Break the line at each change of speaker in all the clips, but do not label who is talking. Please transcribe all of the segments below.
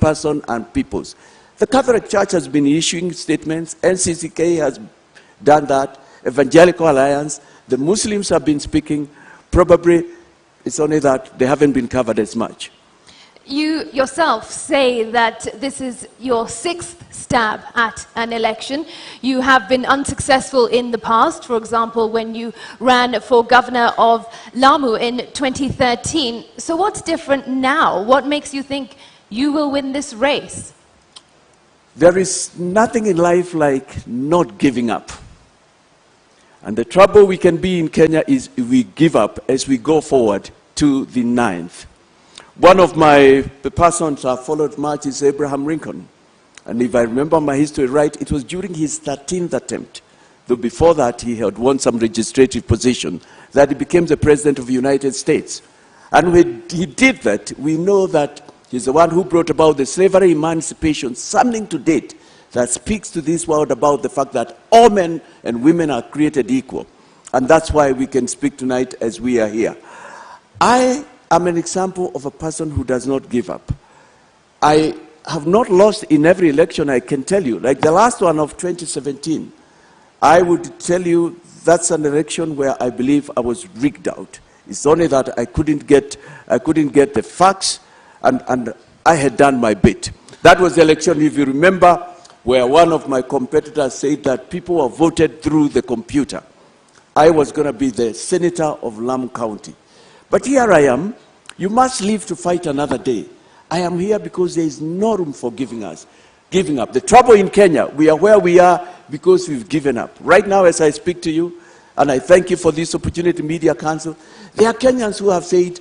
person and peoples. The Catholic Church has been issuing statements. NCCK has done that. Evangelical Alliance. The Muslims have been speaking. Probably it's only that they haven't been covered as much.
You yourself say that this is your 6th stab at an election. You have been unsuccessful in the past, for example, when you ran for governor of Lamu in 2013. So what's different now? What makes you think you will win this race?
There is nothing in life like not giving up. And the trouble we can be in Kenya is if we give up as we go forward to the 9th. One of my persons I followed much is Abraham Lincoln. And if I remember my history right, it was during his 13th attempt, though before that he had won some legislative position, that he became the President of the United States. And when he did that, we know that he's the one who brought about the slavery emancipation, something to date that speaks to this world about the fact that all men and women are created equal. And that's why we can speak tonight as we are here. I am an example of a person who does not give up. I have not lost in every election, I can tell you. Like the last one of 2017, I would tell you that's an election where I believe I was rigged out. It's only that I couldn't get the facts, and I had done my bit. That was the election, if you remember, where one of my competitors said that people were voted through the computer. I was going to be the senator of Lamu County. But here I am. You must live to fight another day. I am here because there is no room for giving up. The trouble in Kenya, we are where we are because we've given up. Right now, as I speak to you, and I thank you for this opportunity, Media Council, there are Kenyans who have said,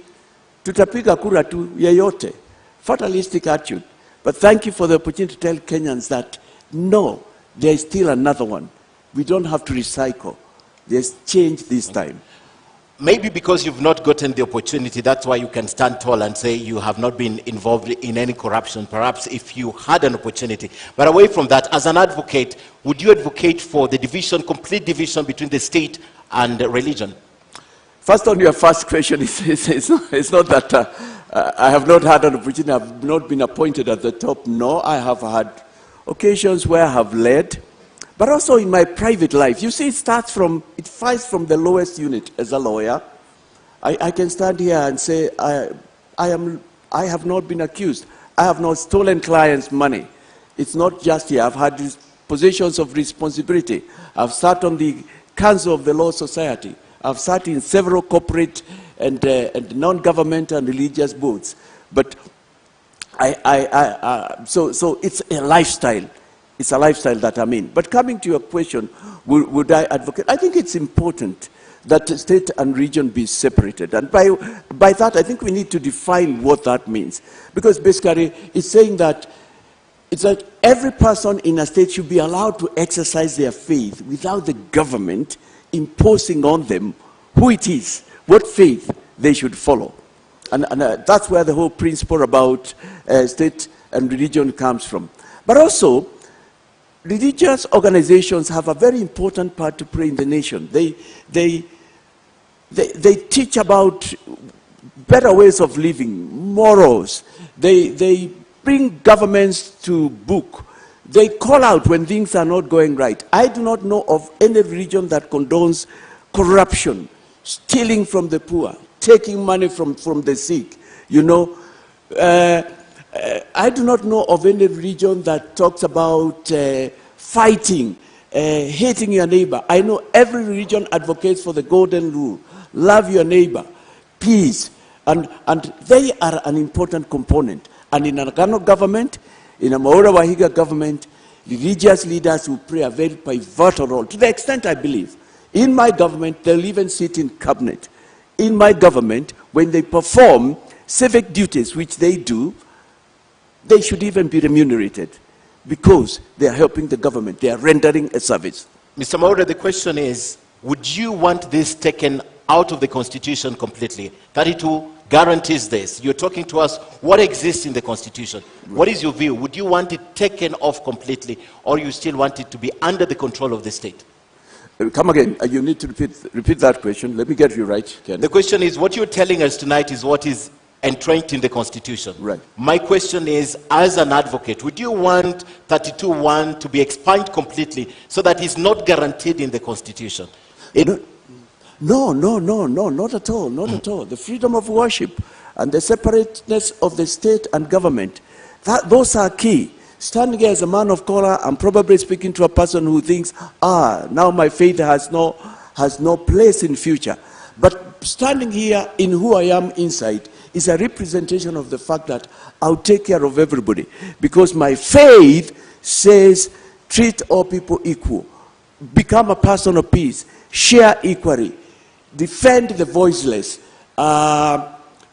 tutapiga kura tu yeyote, fatalistic attitude. But thank you for the opportunity to tell Kenyans that, no, there is still another one. We don't have to recycle. There's change this time.
Maybe because you've not gotten the opportunity, that's why you can stand tall and say you have not been involved in any corruption, perhaps if you had an opportunity. But away from that, as an advocate, would you advocate for the division, complete division between the state and religion?
First, on your first question, it's not that I have not had an opportunity, I have not been appointed at the top. No, I have had occasions where I have led, but also in my private life. You see, it fights from the lowest unit as a lawyer. I can stand here and say, I have not been accused. I have not stolen clients' money. It's not just here. I've had positions of responsibility. I've sat on the Council of the Law Society. I've sat in several corporate and non-governmental and religious boards. But so it's a lifestyle. It's a lifestyle that I'm in. But coming to your question, would I advocate? I think it's important that state and region be separated. And by that, I think we need to define what that means. Because basically, it's saying that every person in a state should be allowed to exercise their faith without the government imposing on them who it is, what faith they should follow. And that's where the whole principle about state and religion comes from. But also, religious organizations have a very important part to play in the nation. They teach about better ways of living, morals. They bring governments to book. They call out when things are not going right. I do not know of any religion that condones corruption, stealing from the poor, taking money from the sick. You know, I do not know of any religion that talks about fighting, hating your neighbor. I know every religion advocates for the golden rule. Love your neighbor, peace. And they are an important component. And in a Ghana government, in a Mwaura Wahiga government, religious leaders will play a very pivotal role. To the extent I believe, in my government, they'll even sit in cabinet. In my government, when they perform civic duties, which they do, they should even be remunerated because they are helping the government. They are rendering a service.
Mr. Mwaura, the question is, would you want this taken out of the Constitution completely? 32 guarantees this. You're talking to us, what exists in the Constitution? What is your view? Would you want it taken off completely, or you still want it to be under the control of the state?
Come again. You need to repeat that question. Let me get you right, Ken.
The question is, what you're telling us tonight is what is entrenched in the Constitution.
Right.
My question is, as an advocate, would you want 32(1) to be expunged completely so that it's not guaranteed in the Constitution?
No, not at all, not at all. The freedom of worship and the separateness of the state and government, those are key. Standing here as a man of color, I'm probably speaking to a person who thinks, now my faith has no place in future. But standing here in who I am inside is a representation of the fact that I'll take care of everybody. Because my faith says, treat all people equal. Become a person of peace. Share equally. Defend the voiceless.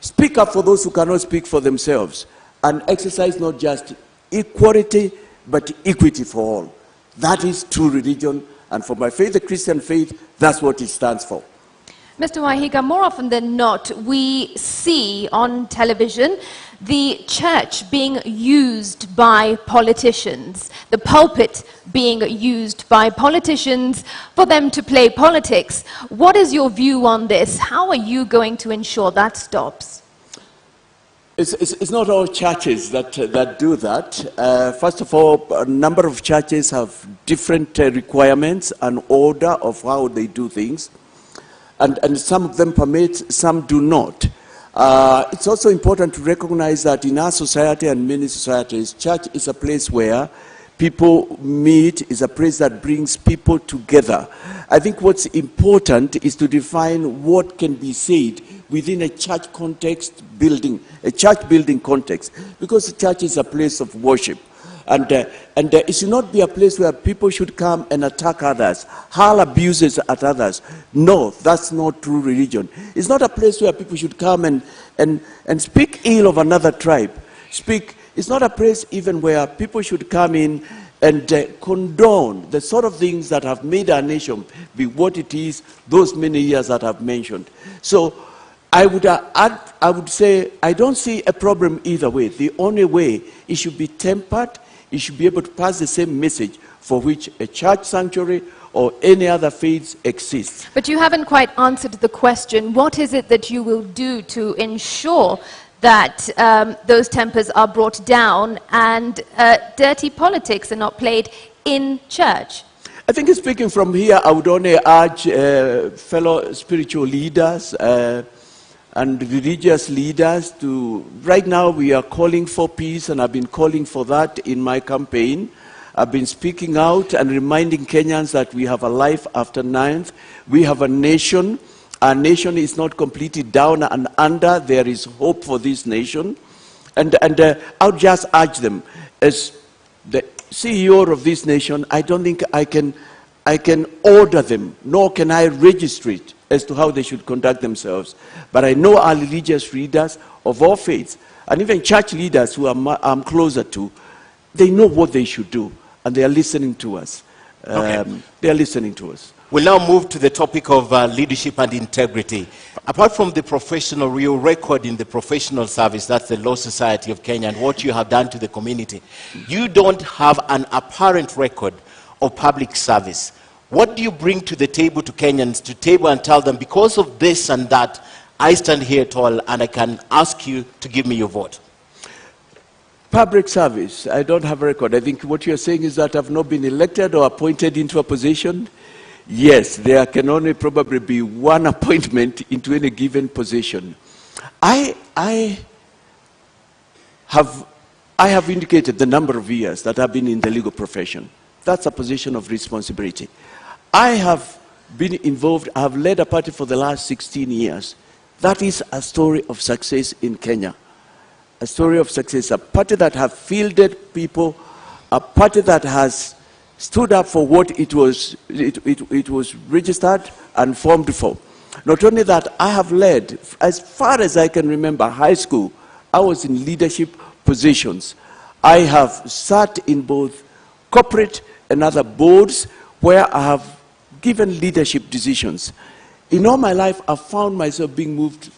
Speak up for those who cannot speak for themselves. And exercise not just equality, but equity for all. That is true religion. And for my faith, the Christian faith, that's what it stands for.
Mr. Wahiga, more often than not, we see on television the church being used by politicians, the pulpit being used by politicians for them to play politics. What is your view on this? How are you going to ensure that stops?
It's not all churches that do that. First of all, a number of churches have different requirements and order of how they do things. And some of them permit, some do not. It's also important to recognize that in our society and many societies, church is a place where people meet, is a place that brings people together. I think what's important is to define what can be said within a church context building, a church building context, because the church is a place of worship. And it should not be a place where people should come and attack others, hurl abuses at others. No, that's not true religion. It's not a place where people should come and speak ill of another tribe. It's not a place even where people should come in and condone the sort of things that have made our nation be what it is those many years that I've mentioned. So I would say I don't see a problem either way. The only way, it should be tempered. It should be able to pass the same message for which a church sanctuary or any other faith exists.
But you haven't quite answered the question. What is it that you will do to ensure that those tempers are brought down and dirty politics are not played in church?
I think speaking from here, I would only urge fellow spiritual leaders and religious leaders to, right now we are calling for peace, and I've been calling for that in my campaign. I've been speaking out and reminding Kenyans that we have a life after 9th. We have a nation. Our nation is not completely down and under. There is hope for this nation. And I would just urge them, as the CEO of this nation, I don't think I can order them, nor can I register it as to how they should conduct themselves. But I know our religious leaders of all faiths, and even church leaders who I'm closer to, they know what they should do, and they are listening to us. They are listening to us.
We'll now move to the topic of leadership and integrity. Apart from the professional, real record in the professional service, that's the Law Society of Kenya, and what you have done to the community, you don't have an apparent record of public service. What do you bring to the table to Kenyans, to table and tell them, because of this and that, I stand here tall and I can ask you to give me your vote?
Public service, I don't have a record. I think what you're saying is that I've not been elected or appointed into a position. Yes, there can only probably be one appointment into any given position. I have indicated the number of years that I've been in the legal profession. That's a position of responsibility. I have been involved, I have led a party for the last 16 years. That is a story of success in Kenya. A story of success, a party that has fielded people, a party that has stood up for what it was registered and formed for. Not only that, I have led, as far as I can remember, high school, I was in leadership positions. I have sat in both corporate and other boards where I have given leadership decisions. In all my life, I've found myself being moved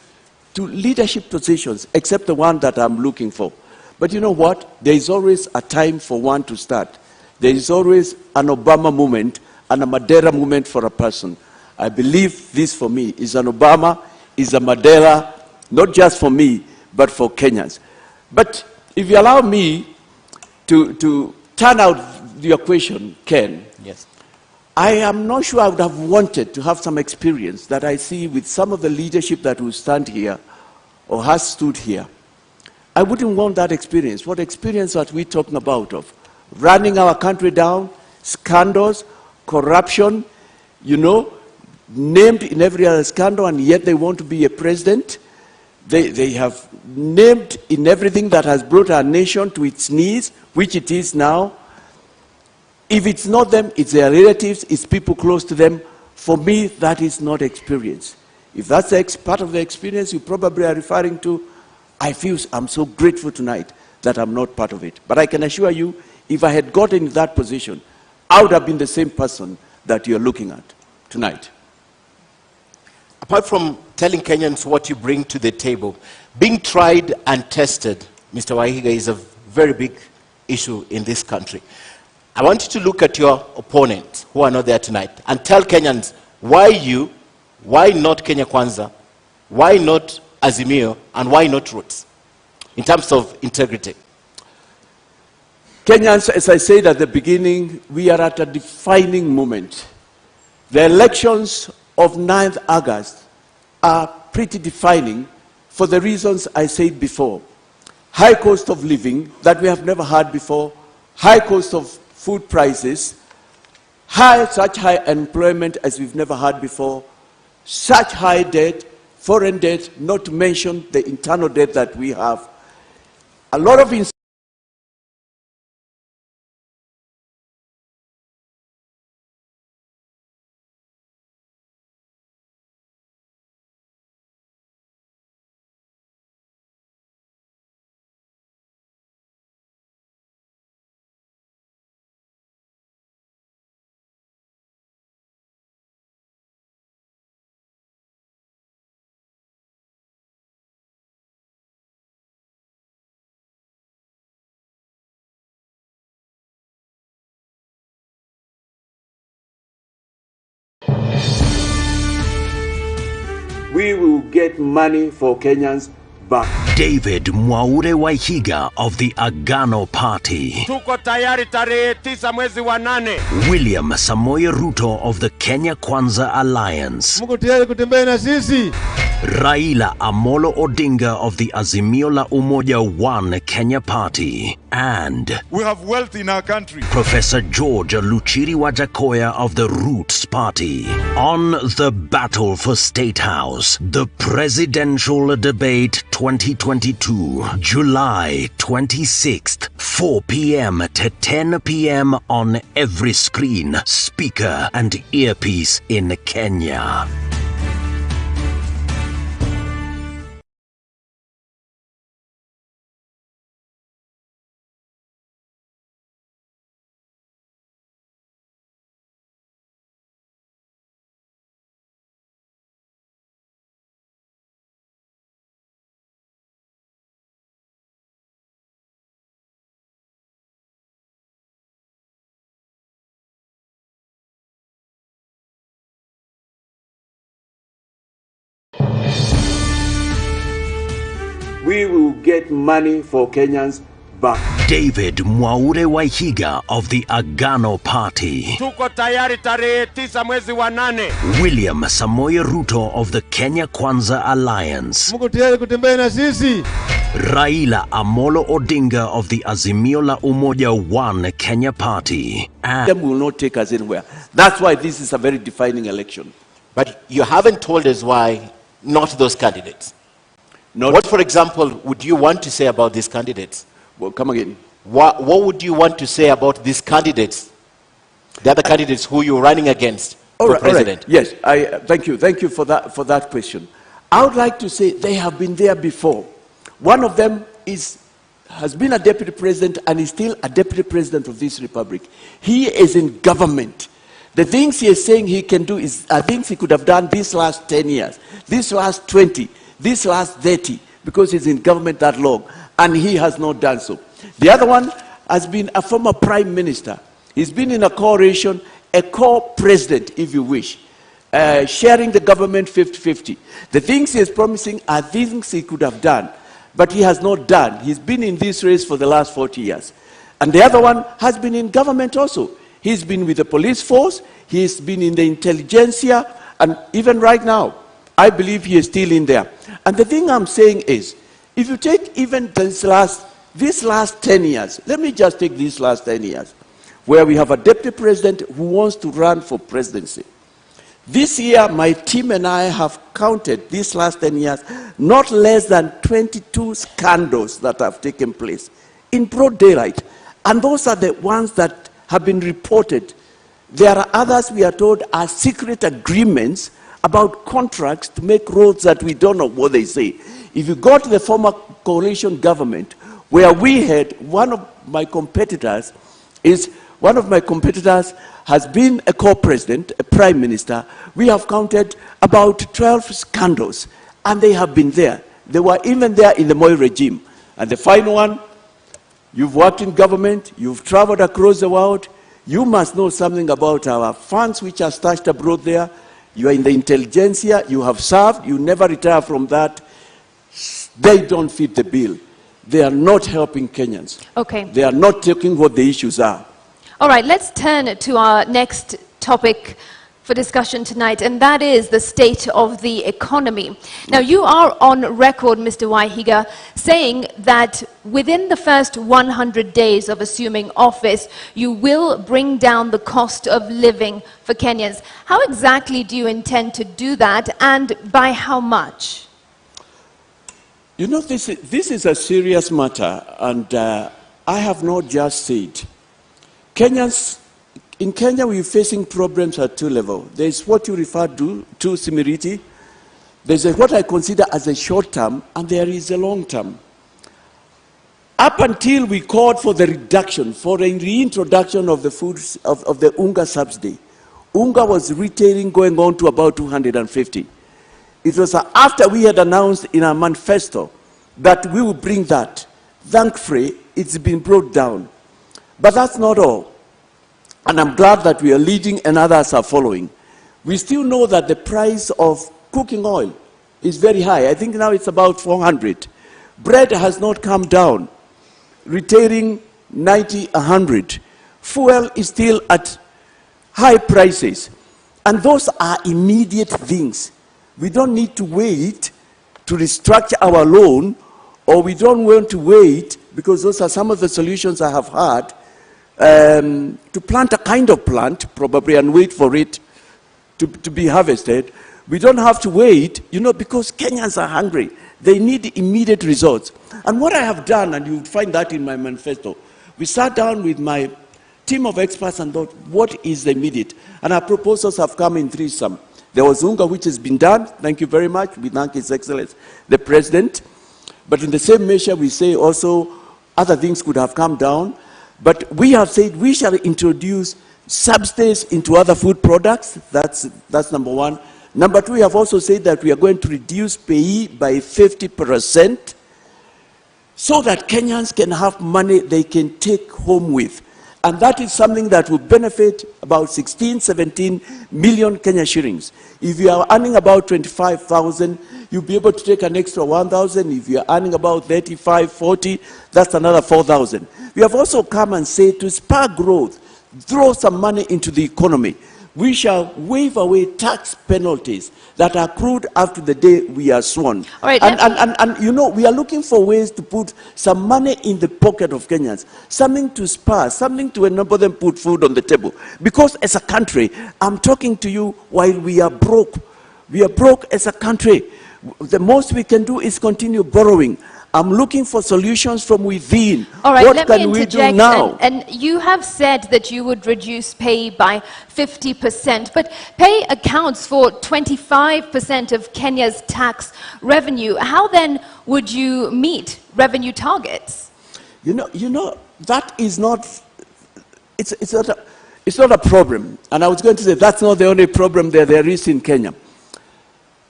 to leadership positions, except the one that I'm looking for. But you know what? There is always a time for one to start. There is always an Obama moment and a Mandela moment for a person. I believe this for me is an Obama, is a Mandela, not just for me, but for Kenyans. But if you allow me to turn out your question, Ken,
Yes.
I am not sure I would have wanted to have some experience that I see with some of the leadership that will stand here or has stood here. I wouldn't want that experience. What experience are we talking about of? Running our country down, scandals, corruption, named in every other scandal, and yet they want to be a president. They have named in everything that has brought our nation to its knees, which it is now. If it's not them, it's their relatives, it's people close to them. For me, that is not experience. If that's part of the experience you probably are referring to, I'm so grateful tonight that I'm not part of it. But I can assure you, if I had gotten in that position, I would have been the same person that you're looking at tonight.
Apart from telling Kenyans what you bring to the table, being tried and tested, Mr. Wahiga, is a very big issue in this country. I want you to look at your opponents who are not there tonight and tell Kenyans why you, why not Kenya Kwanza, why not Azimio, and why not Roots, in terms of integrity.
Kenyans, as I said at the beginning, we are at a defining moment. The elections of 9th August are pretty defining for the reasons I said before. High cost of living that we have never had before, high cost of food prices, such high unemployment as we've never had before, such high debt, foreign debt, not to mention the internal debt that we have. A lot of we will get money for Kenyans back.
David Mwaure Wahiga of the Agano Party.
Tuko tayari tarehe 9 mwezi wa 8.
William Samoei Ruto of the Kenya Kwanza Alliance.
Mungu tayari kutembea na sisi.
Raila Amolo Odinga of the Azimio la Umoja One Kenya Party. And
We have wealth in our country.
Professor George Luchiri Wajakoya of the Roots Party. On the battle for State House, the Presidential Debate 2022, July 26th, 4 p.m. to 10 p.m. on every screen, speaker and earpiece in Kenya.
We will get money for Kenyans back.
David Mwaure Wahiga of the Agano Party.
Tuko tayari tarehe 9 mwezi wa 8.
William Samoei Ruto of the Kenya Kwanza Alliance.
Mungu tayari kutembea na sisi.
Raila Amolo Odinga of the Azimio la Umoja One Kenya Party. And
Them will not take us anywhere. That's why this is a very defining election.
But you haven't told us why not those candidates.
Not,
What, for example, would you want to say about these candidates?
well, come again.
What would you want to say about these candidates? The other candidates who you're running against for president?
Yes, thank you. Thank you for that question. I would like to say they have been there before. One of them has been a deputy president and is still a deputy president of this republic. He is in government. The things he is saying he can do are things he could have done these last 10 years, this last 20, this last 30, because he's in government that long, and he has not done so. The other one has been a former prime minister. He's been in a coalition, a co-president, if you wish, sharing the government 50-50. The things he is promising are things he could have done. but he has not done. He's been in this race for the last 40 years. And the other one has been in government also. He's been with the police force, he's been in the intelligentsia, and even right now, I believe he is still in there. And the thing I'm saying is, if you take even these last 10 years, let me just take these last 10 years, where we have a deputy president who wants to run for presidency. This year, my team and I have counted these last 10 years, not less than 22 scandals that have taken place in broad daylight. And those are the ones that have been reported. There are others, we are told, are secret agreements about contracts to make roads that we don't know what they say. If you go to the former coalition government, where we had one of my competitors has been a co-president, a prime minister. We have counted about 12 scandals, and they have been there. They were even there in the Moi regime. And the final one, you've worked in government, you've traveled across the world, you must know something about our funds which are stashed abroad there. You are in the intelligentsia, you have served, you never retire from that. They don't fit the bill. They are not helping Kenyans.
Okay.
They are not taking what the issues are.
All right, let's turn to our next topic for discussion tonight, and that is the state of the economy. Now, you are on record, Mr. Waihiga, saying that within the first 100 days of assuming office, you will bring down the cost of living for Kenyans. How exactly do you intend to do that, and by how much?
You know, this is a serious matter, and I have not just said. In Kenya, we're facing problems at two levels. There's what you refer to Simiriti. There's what I consider as a short term, and there is a long term. Up until we called for the reduction, for a reintroduction of the foods, of the Unga subsidy, Unga was retailing going on to about 250. It was after we had announced in our manifesto that we would bring that. Thankfully, it's been brought down. But that's not all. And I'm glad that we are leading and others are following. We still know that the price of cooking oil is very high. I think now it's about 400. Bread has not come down, retailing 90, 100. Fuel is still at high prices. And those are immediate things. We don't need to wait to restructure our loan, or we don't want to wait, because those are some of the solutions I have had, to plant a kind of plant, probably, and wait for it to be harvested. We don't have to wait, you know, because Kenyans are hungry. They need immediate results. And what I have done, and you'll find that in my manifesto, we sat down with my team of experts and thought, what is the immediate? And our proposals have come in threesome. There was Unga, which has been done. Thank you very much. We thank His Excellency, the President. But in the same measure, we say also other things could have come down. But we have said we shall introduce subsidies into other food products. That's number one. Number two, we have also said that we are going to reduce pay by 50% so that Kenyans can have money they can take home with. And that is something that will benefit about 16, 17 million Kenya shillings. If you are earning about 25,000, you'll be able to take an extra 1,000. If you are earning about 35, 40, that's another 4,000. We have also come and said to spur growth, throw some money into the economy. We shall waive away tax penalties that are accrued after the day we are sworn.
All right,
and you know, we are looking for ways to put some money in the pocket of Kenyans, something to spur, something to enable them put food on the table. Because as a country, I'm talking to you while we are broke. We are broke as a country. The most we can do is continue borrowing. I'm looking for solutions from within.
All right,
what can we do now?
And you have said that you would reduce pay by 50%, but pay accounts for 25% of Kenya's tax revenue. How then would you meet revenue targets? You know, that is not, it's not a problem. And I was going to say that's not the only problem there is in Kenya.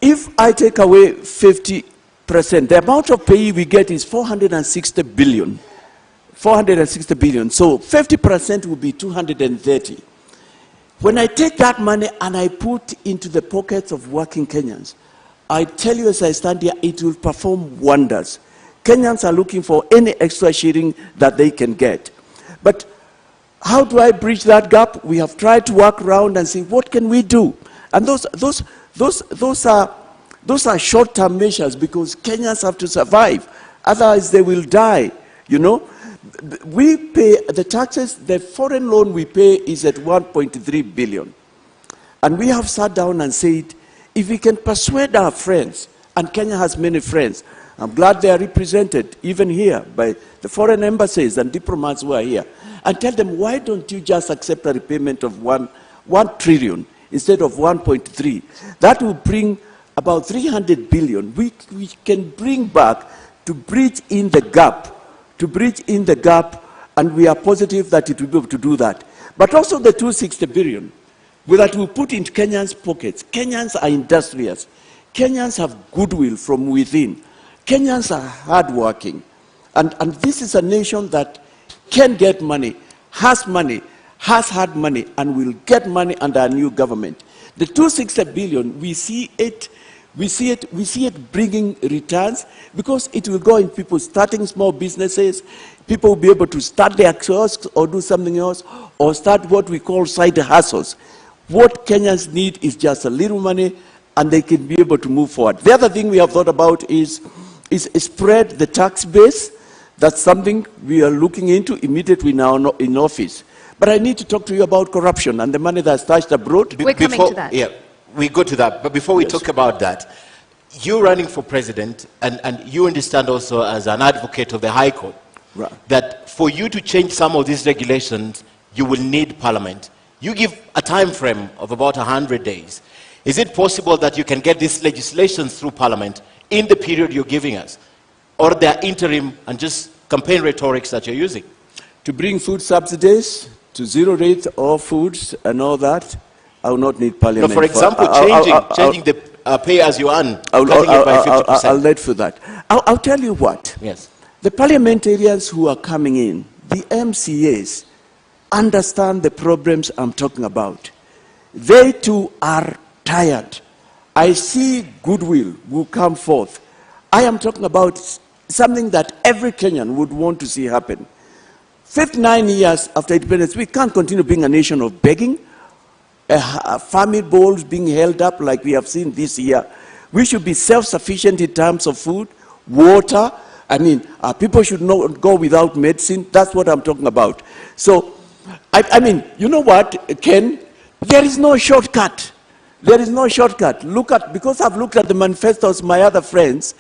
If I take away 50%, the amount of pay we get is 460 billion. 460 billion. So 50% will be 230. When I take that money and I put into the pockets of working Kenyans, I tell you as I stand here, it will perform wonders.
Kenyans are looking for any extra shilling that they can get. But how do I bridge that gap? We have tried to work around and see what can we do. And those are short-term measures because Kenyans have to survive. Otherwise, they will die. You know, we pay the taxes. The foreign loan we pay is at 1.3 billion, and we have sat down and said, if we can persuade our friends, and Kenya has many friends. I'm glad they are represented even here by the foreign embassies and diplomats who are here. And tell them, why don't you just accept a repayment of 1 trillion instead of 1.3? That will bring about 300 billion. We can bring back to bridge in the gap, and we are positive that it will be able to do that. But also the 260 billion, that will put in Kenyans' pockets. Kenyans are industrious. Kenyans have goodwill from within. Kenyans are hardworking. And this is a nation that can get money, has had money, and will get money under a new government. The 260 billion, we see it bringing returns because it will go in people starting small businesses. People will be able to start their kiosks or do something else or start what we call side hustles. What Kenyans need is just a little money and they can be able to move forward. The other thing we have thought about is spread the tax base. That's something we are looking into immediately now in office. But I need to talk to you about corruption and the money that's stashed abroad.
We're coming to that.
Yeah, we go to that. But before we talk about that, you're running for president, and you understand also as an advocate of the High Court,
Right.
that for you to change some of these regulations, you will need Parliament. You give a time frame of about 100 days. Is it possible that you can get these legislations through Parliament in the period you're giving us? Or they're interim and just campaign rhetorics that you're using?
To bring food subsidies to zero rate of foods and all that, I will not need Parliament.
No, for example, changing the pay as you earn, cutting it by 50%.
I'll let for that. I'll tell you what.
Yes.
The parliamentarians who are coming in, the MCAs, understand the problems I'm talking about. They too are tired. I see goodwill will come forth. I am talking about something that every Kenyan would want to see happen. 59 years after independence, we can't continue being a nation of begging, family bowls being held up like we have seen this year. We should be self-sufficient in terms of food, water. I mean, people should not go without medicine. That's what I'm talking about. So, I mean, you know what, Ken? There is no shortcut. There is no shortcut. Because I've looked at the manifestos, my other friends,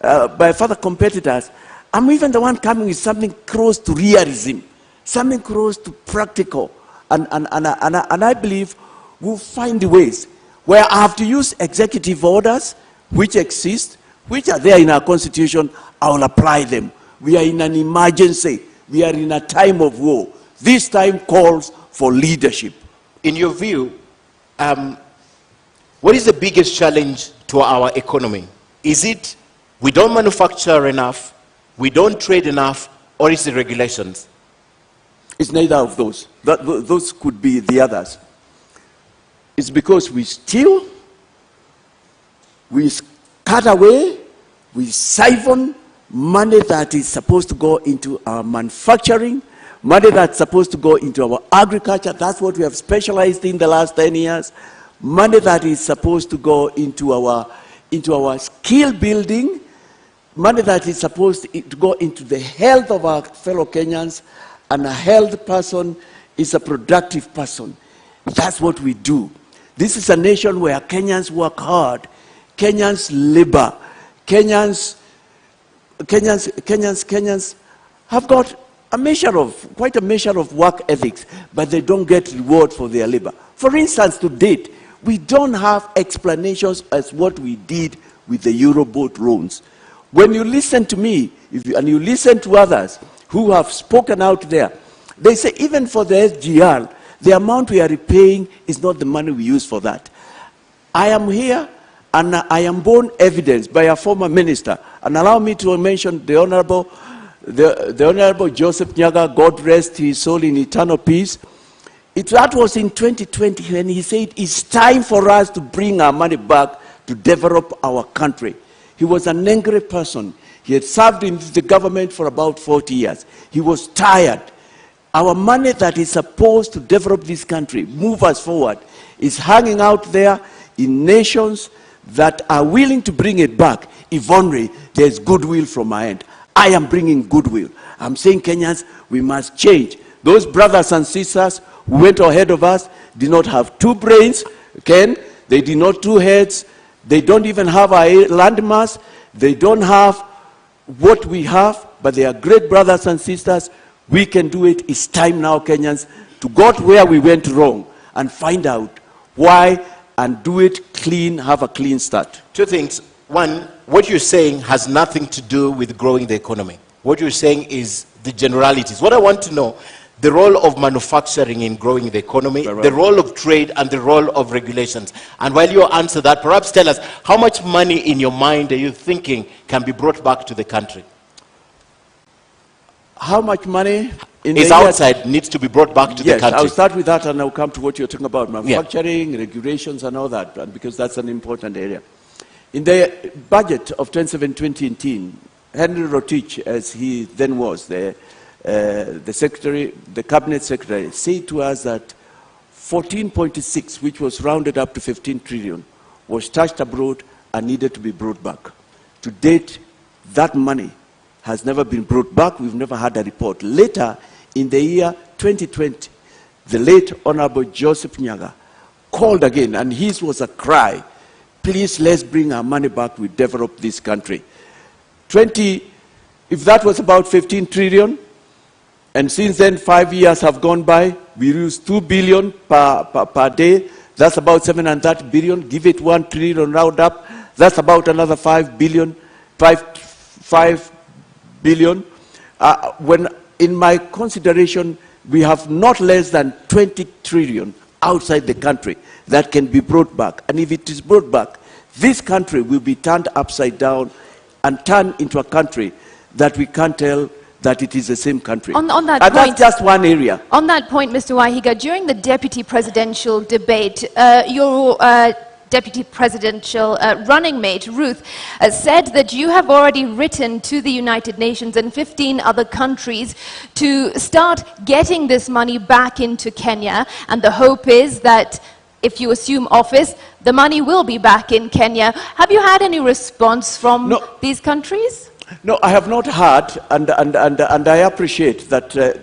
my other competitors, I'm even the one coming with something close to realism, something close to practical. And I believe we'll find ways where I have to use executive orders, which exist, which are there in our constitution. I will apply them. We are in an emergency. We are in a time of war. This time calls for leadership.
In your view, what is the biggest challenge to our economy? Is it we don't manufacture enough, we don't trade enough, or is it regulations?
It's neither of those. Those could be the others. It's because we steal, we cut away, we siphon money that is supposed to go into our manufacturing, money that's supposed to go into our agriculture. That's what we have specialized in the last 10 years. Money that is supposed to go into our skill building, money that is supposed to go into the health of our fellow Kenyans, and a health person is a productive person. That's what we do. This is a nation where Kenyans work hard, Kenyans labor, Kenyans have got quite a measure of work ethics, but they don't get reward for their labor. For instance, to date, we don't have explanations as what we did with the Euroboat loans. When you listen to me, and you listen to others who have spoken out there, they say even for the SGR, the amount we are repaying is not the money we use for that. I am here, and I am borne evidence by a former minister, and allow me to mention the Honorable Joseph Nyaga, God rest his soul in eternal peace. That was in 2020 when he said it's time for us to bring our money back to develop our country. He was an angry person. He had served in the government for about 40 years. He was tired. Our money that is supposed to develop this country, move us forward, is hanging out there in nations that are willing to bring it back if only there's goodwill from my end. I am bringing goodwill. I'm saying, Kenyans, we must change. Those brothers and sisters who went ahead of us did not have two brains, Ken. They did not two heads. They don't even have a landmass. They don't have what we have, but they are great brothers and sisters. We can do it. It's time now, Kenyans, to go to where we went wrong and find out why and do it clean, have a clean start.
Two things. One, what you're saying has nothing to do with growing the economy. What you're saying is the generalities. What I want to know, the role of manufacturing in growing the economy,
Right.
the role of trade, and the role of regulations. And while you answer that, perhaps tell us, how much money in your mind are you thinking can be brought back to the country?
How much money in
Is
the year-
outside needs to be brought back to the
Yes,
country?
I'll start with that and I'll come to what you're talking about, manufacturing, regulations and all that, and because that's an important area. In the budget of 2017-2018, Henry Rotich, as he then was, the secretary, the cabinet secretary, said to us that 14.6, which was rounded up to 15 trillion, was stashed abroad and needed to be brought back. To date, that money has never been brought back. We've never had a report. Later, in the year 2020, the late Honorable Joseph Nyaga called again, and his was a cry, please, let's bring our money back. We develop this country. If that was about 15 trillion, and since then 5 years have gone by, we use 2 billion per day. That's about 730 billion. Give it 1 trillion round up. That's about another 5 billion. 5 billion. When in my consideration, we have not less than 20 trillion outside the country that can be brought back. And if it is brought back, this country will be turned upside down and turned into a country that we can't tell that it is the same country.
On that
and
point,
that's just one area.
On that point, Mr. Wahiga, during the deputy presidential debate, your deputy presidential running mate, Ruth, said that you have already written to the United Nations and 15 other countries to start getting this money back into Kenya, and the hope is that if you assume office, the money will be back in Kenya. Have you had any response from
No.
these countries?
No, I have not heard, and I appreciate that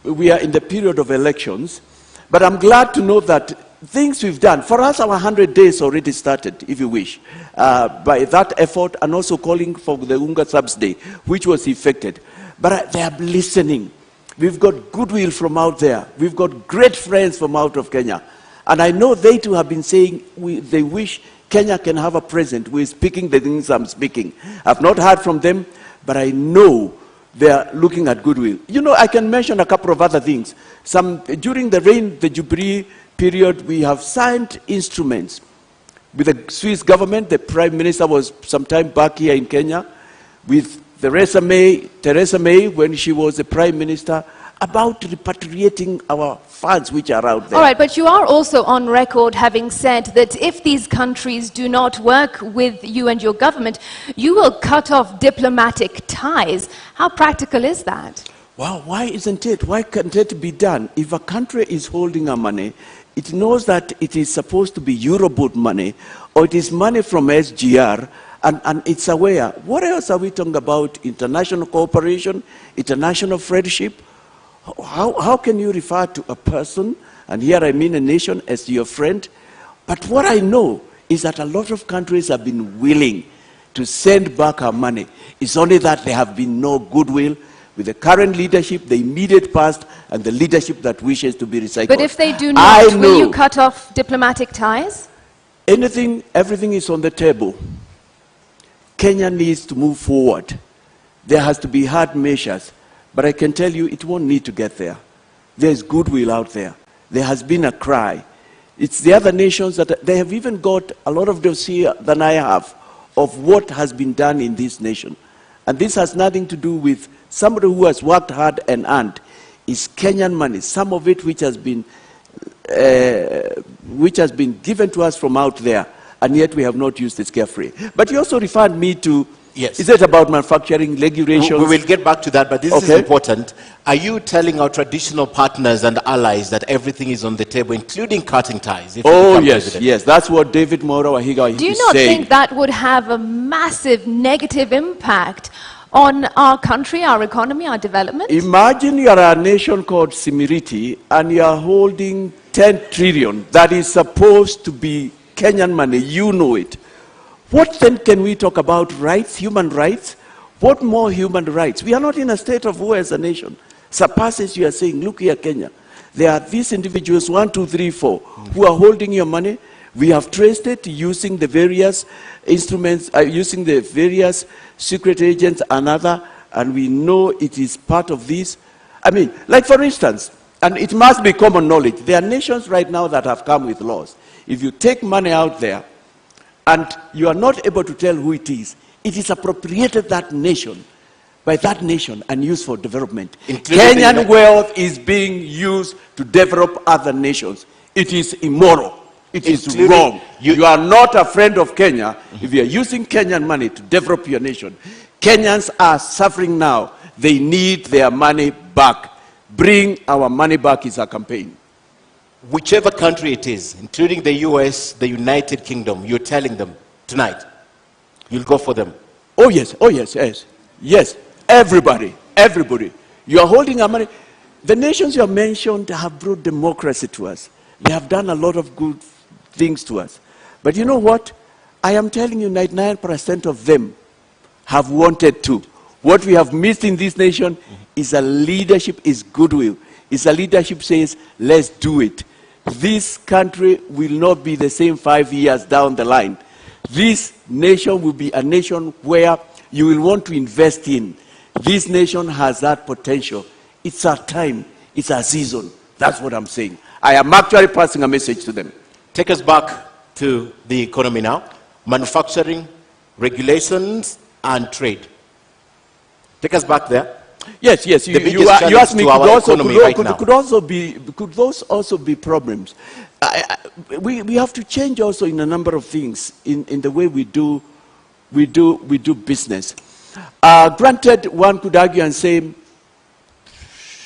we are in the period of elections, but I'm glad to know that things we've done, for us our 100 days already started, if you wish, by that effort, and also calling for the Unga subsidy, which was effected. But they are listening. We've got goodwill from out there. We've got great friends from out of Kenya. And I know they too have been saying they wish Kenya can have a president who is speaking the things I'm speaking. I've not heard from them, but I know they are looking at goodwill. You know, I can mention a couple of other things. During the Jubilee period, we have signed instruments with the Swiss government. The Prime Minister was sometime back here in Kenya, with Theresa May, when she was the Prime Minister, about repatriating our funds which are out there.
All right, but you are also on record having said that if these countries do not work with you and your government, you will cut off diplomatic ties. How practical is that?
Well, why isn't it? Why can't it be done? If a country is holding our money, it knows that it is supposed to be Eurobond money, or it is money from SGR, and it's aware. What else are we talking about? International cooperation, international friendship? How can you refer to a person, and here I mean a nation, as your friend? But what I know is that a lot of countries have been willing to send back our money. It's only that there have been no goodwill with the current leadership, the immediate past, and the leadership that wishes to be recycled.
But if they do not, will you cut off diplomatic ties?
Everything is on the table. Kenya needs to move forward. There has to be hard measures. But I can tell you, it won't need to get there. There's goodwill out there. There has been a cry. It's the other nations that they have even got a lot of dossier than I have of what has been done in this nation. And this has nothing to do with somebody who has worked hard and earned. It's Kenyan money, some of it which has been given to us from out there, and yet we have not used it carefully. But you also referred me to
Yes.
Is it about manufacturing, regulations?
We will get back to that, but this is
Okay.
important. Are you telling our traditional partners and allies that everything is on the table, including cutting ties? If you
Oh,
become
yes,
president?
yes. That's what David Moro Wahiga
Do you
is
not
saying.
think that would have a massive negative impact on our country, our economy, our development?
Imagine you are a nation called Simiriti and you are holding 10 trillion that is supposed to be Kenyan money. You know it. What then can we talk about rights, human rights? What more human rights? We are not in a state of war as a nation. Surpasses you are saying, look here, Kenya. There are these individuals, 1, 2, 3, 4, who are holding your money. We have traced it using the various instruments, using the various secret agents and other, and we know it is part of this. I mean, like for instance, and it must be common knowledge, there are nations right now that have come with laws. If you take money out there and you are not able to tell who it is appropriated that nation, by that nation and used for development.
Including
Kenyan
the-
wealth is being used to develop other nations. It is immoral. It is
Including-
wrong.
you-
You are not a friend of Kenya if you are using Kenyan money to develop your nation. Kenyans are suffering now. They need their money back. Bring our money back is our campaign.
Whichever country it is, including the US, the United Kingdom, you're telling them tonight, you'll go for them.
Oh yes, yes. Yes, everybody. You are holding our money. The nations you have mentioned have brought democracy to us. They have done a lot of good things to us. But you know what? I am telling you, 99% of them have wanted to. What we have missed in this nation is a leadership, is goodwill. Is a leadership says, let's do it. This country will not be the same 5 years down the line. This nation will be a nation where you will want to invest in. This nation has that potential. It's our time. It's our season. That's what I'm saying. I am actually passing a message to them.
Take us back to the economy now. Manufacturing, regulations, and trade. Take us back there.
Yes. You
biggest
asked
challenge
me,
to our economy right now.
could those also be problems? We have to change also in a number of things in the way we do business. Granted, one could argue and say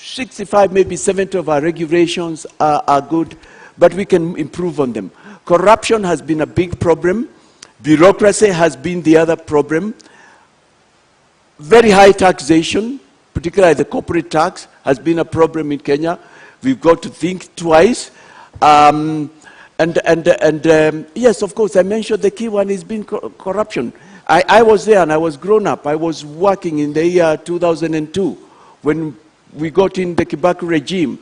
65, maybe 70 of our regulations are good, but we can improve on them. Corruption has been a big problem. Bureaucracy has been the other problem. Very high taxation, particularly the corporate tax, has been a problem in Kenya. We've got to think twice. Yes, of course, I mentioned the key one has been corruption. I was there and I was grown up. I was working in the year 2002 when we got in the Kibaki regime.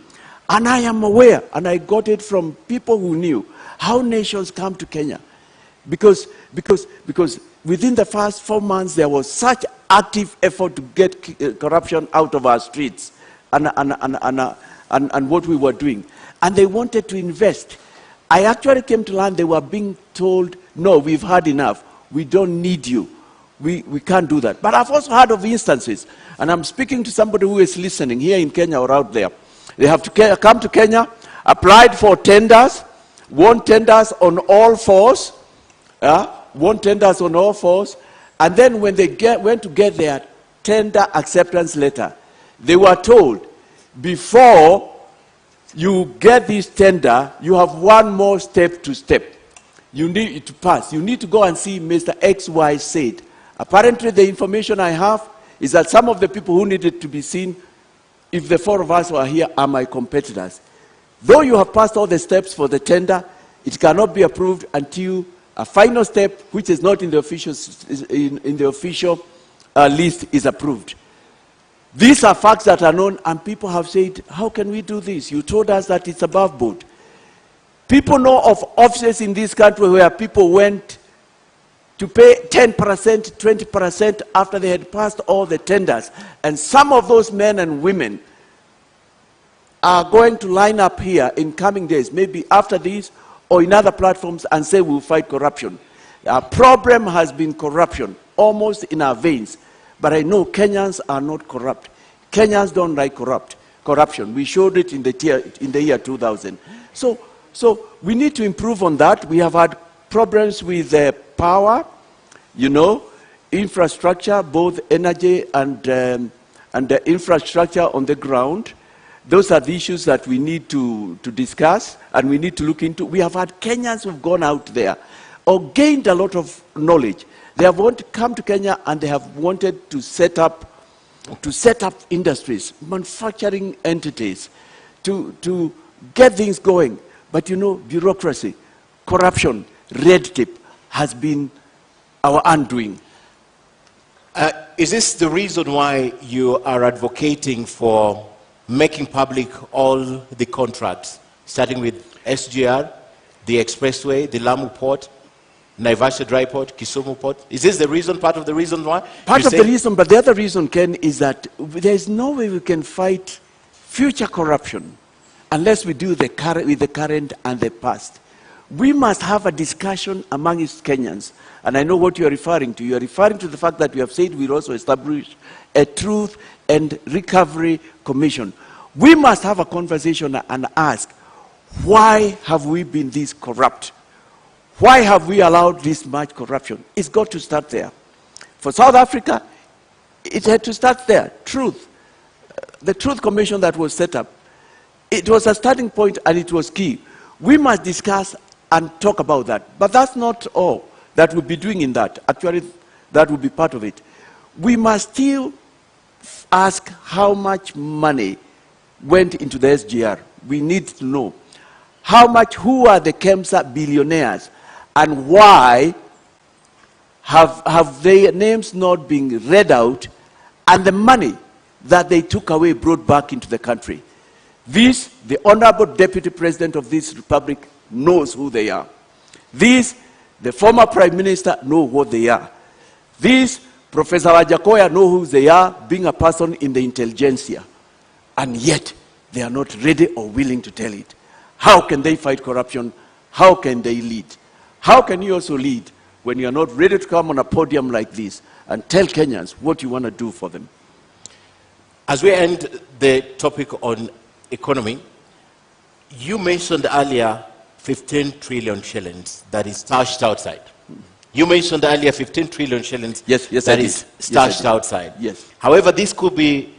And I am aware, and I got it from people who knew, how nations come to Kenya. Because within the first 4 months, there was such active effort to get corruption out of our streets and what we were doing. And they wanted to invest. I actually came to learn they were being told, no, we've had enough. We don't need you. We can't do that. But I've also heard of instances, and I'm speaking to somebody who is listening here in Kenya or out there. They have to come to Kenya, applied for tenders, won tenders on all fours, and then when they went to get their tender acceptance letter, they were told, before you get this tender, you have one more step to step. You need to pass. You need to go and see Mr. XY said. Apparently, the information I have is that some of the people who needed to be seen, if the 4 of us were here, are my competitors. Though you have passed all the steps for the tender, it cannot be approved until a final step, which is not in the official list, is approved. These are facts that are known, and people have said, how can we do this? You told us that it's above board. People know of offices in this country where people went to pay 10%, 20% after they had passed all the tenders. And some of those men and women are going to line up here in coming days, maybe after this or in other platforms, and say we'll fight corruption. Our problem has been corruption, almost in our veins. But I know Kenyans are not corrupt. Kenyans don't like corruption. We showed it in the year 2000. So we need to improve on that. We have had problems with power. You know, infrastructure, both energy and the infrastructure on the ground. Those are the issues that we need to discuss and we need to look into. We have had Kenyans who've gone out there or gained a lot of knowledge. They have wanted to come to Kenya and they have wanted to set up industries, manufacturing entities, to get things going. But you know, bureaucracy, corruption, red tape has been our undoing.
Is this the reason why you are advocating for making public all the contracts, starting with SGR, the Expressway, the Lamu Port, Naivasha Dry Port, Kisumu Port? Is this the reason, part of the reason why?
Part of the reason, but the other reason, Ken, is that there is no way we can fight future corruption unless we do with the current and the past. We must have a discussion amongst Kenyans. And I know what you are referring to. You are referring to the fact that we have said we'll also establish a Truth and Recovery Commission. We must have a conversation and ask, why have we been this corrupt? Why have we allowed this much corruption? It's got to start there. For South Africa, it had to start there. Truth. The Truth Commission that was set up, it was a starting point and it was key. We must discuss and talk about that. But that's not all that we'll be doing in that. Actually, that will be part of it. We must still ask how much money went into the SGR. We need to know how much, who are the KEMSA billionaires, and why have their names not been read out, and the money that they took away brought back into the country. This, the Honorable Deputy President of this Republic knows who they are. This, the former Prime Minister know what they are. This, Professor Wajakoya know who they are, being a person in the intelligentsia. And yet, they are not ready or willing to tell it. How can they fight corruption? How can they lead? How can you also lead when you are not ready to come on a podium like this and tell Kenyans what you want to do for them?
As we end the topic on economy, you mentioned earlier 15 trillion shillings that is stashed outside. You mentioned earlier 15 trillion shillings that is stashed outside.
Yes.
However, this could be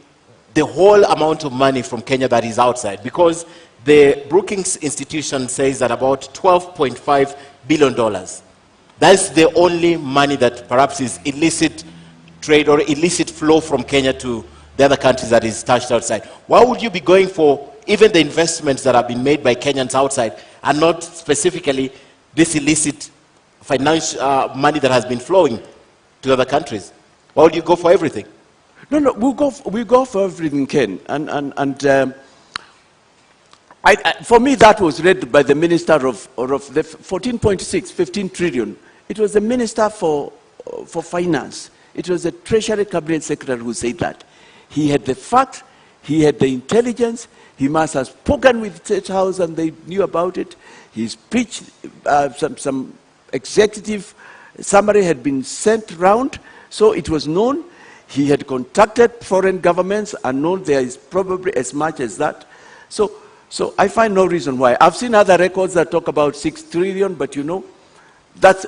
the whole amount of money from Kenya that is outside, because the Brookings Institution says that about $12.5 billion. That's the only money that perhaps is illicit trade or illicit flow from Kenya to the other countries that is stashed outside. Why would you be going for even the investments that have been made by Kenyans outside and not specifically this illicit financial money that has been flowing to other countries? Why would you go for everything?
No, we go for everything, Ken. For me, that was read by the Minister of the 14.6, 15 trillion. It was the Minister for Finance. It was the Treasury Cabinet Secretary who said that. He had the facts, he had the intelligence, he must have spoken with State House and they knew about it. His speech, some executive summary had been sent round, so it was known. He had contacted foreign governments and known there is probably as much as that. So I find no reason why. I've seen other records that talk about 6 trillion, but you know,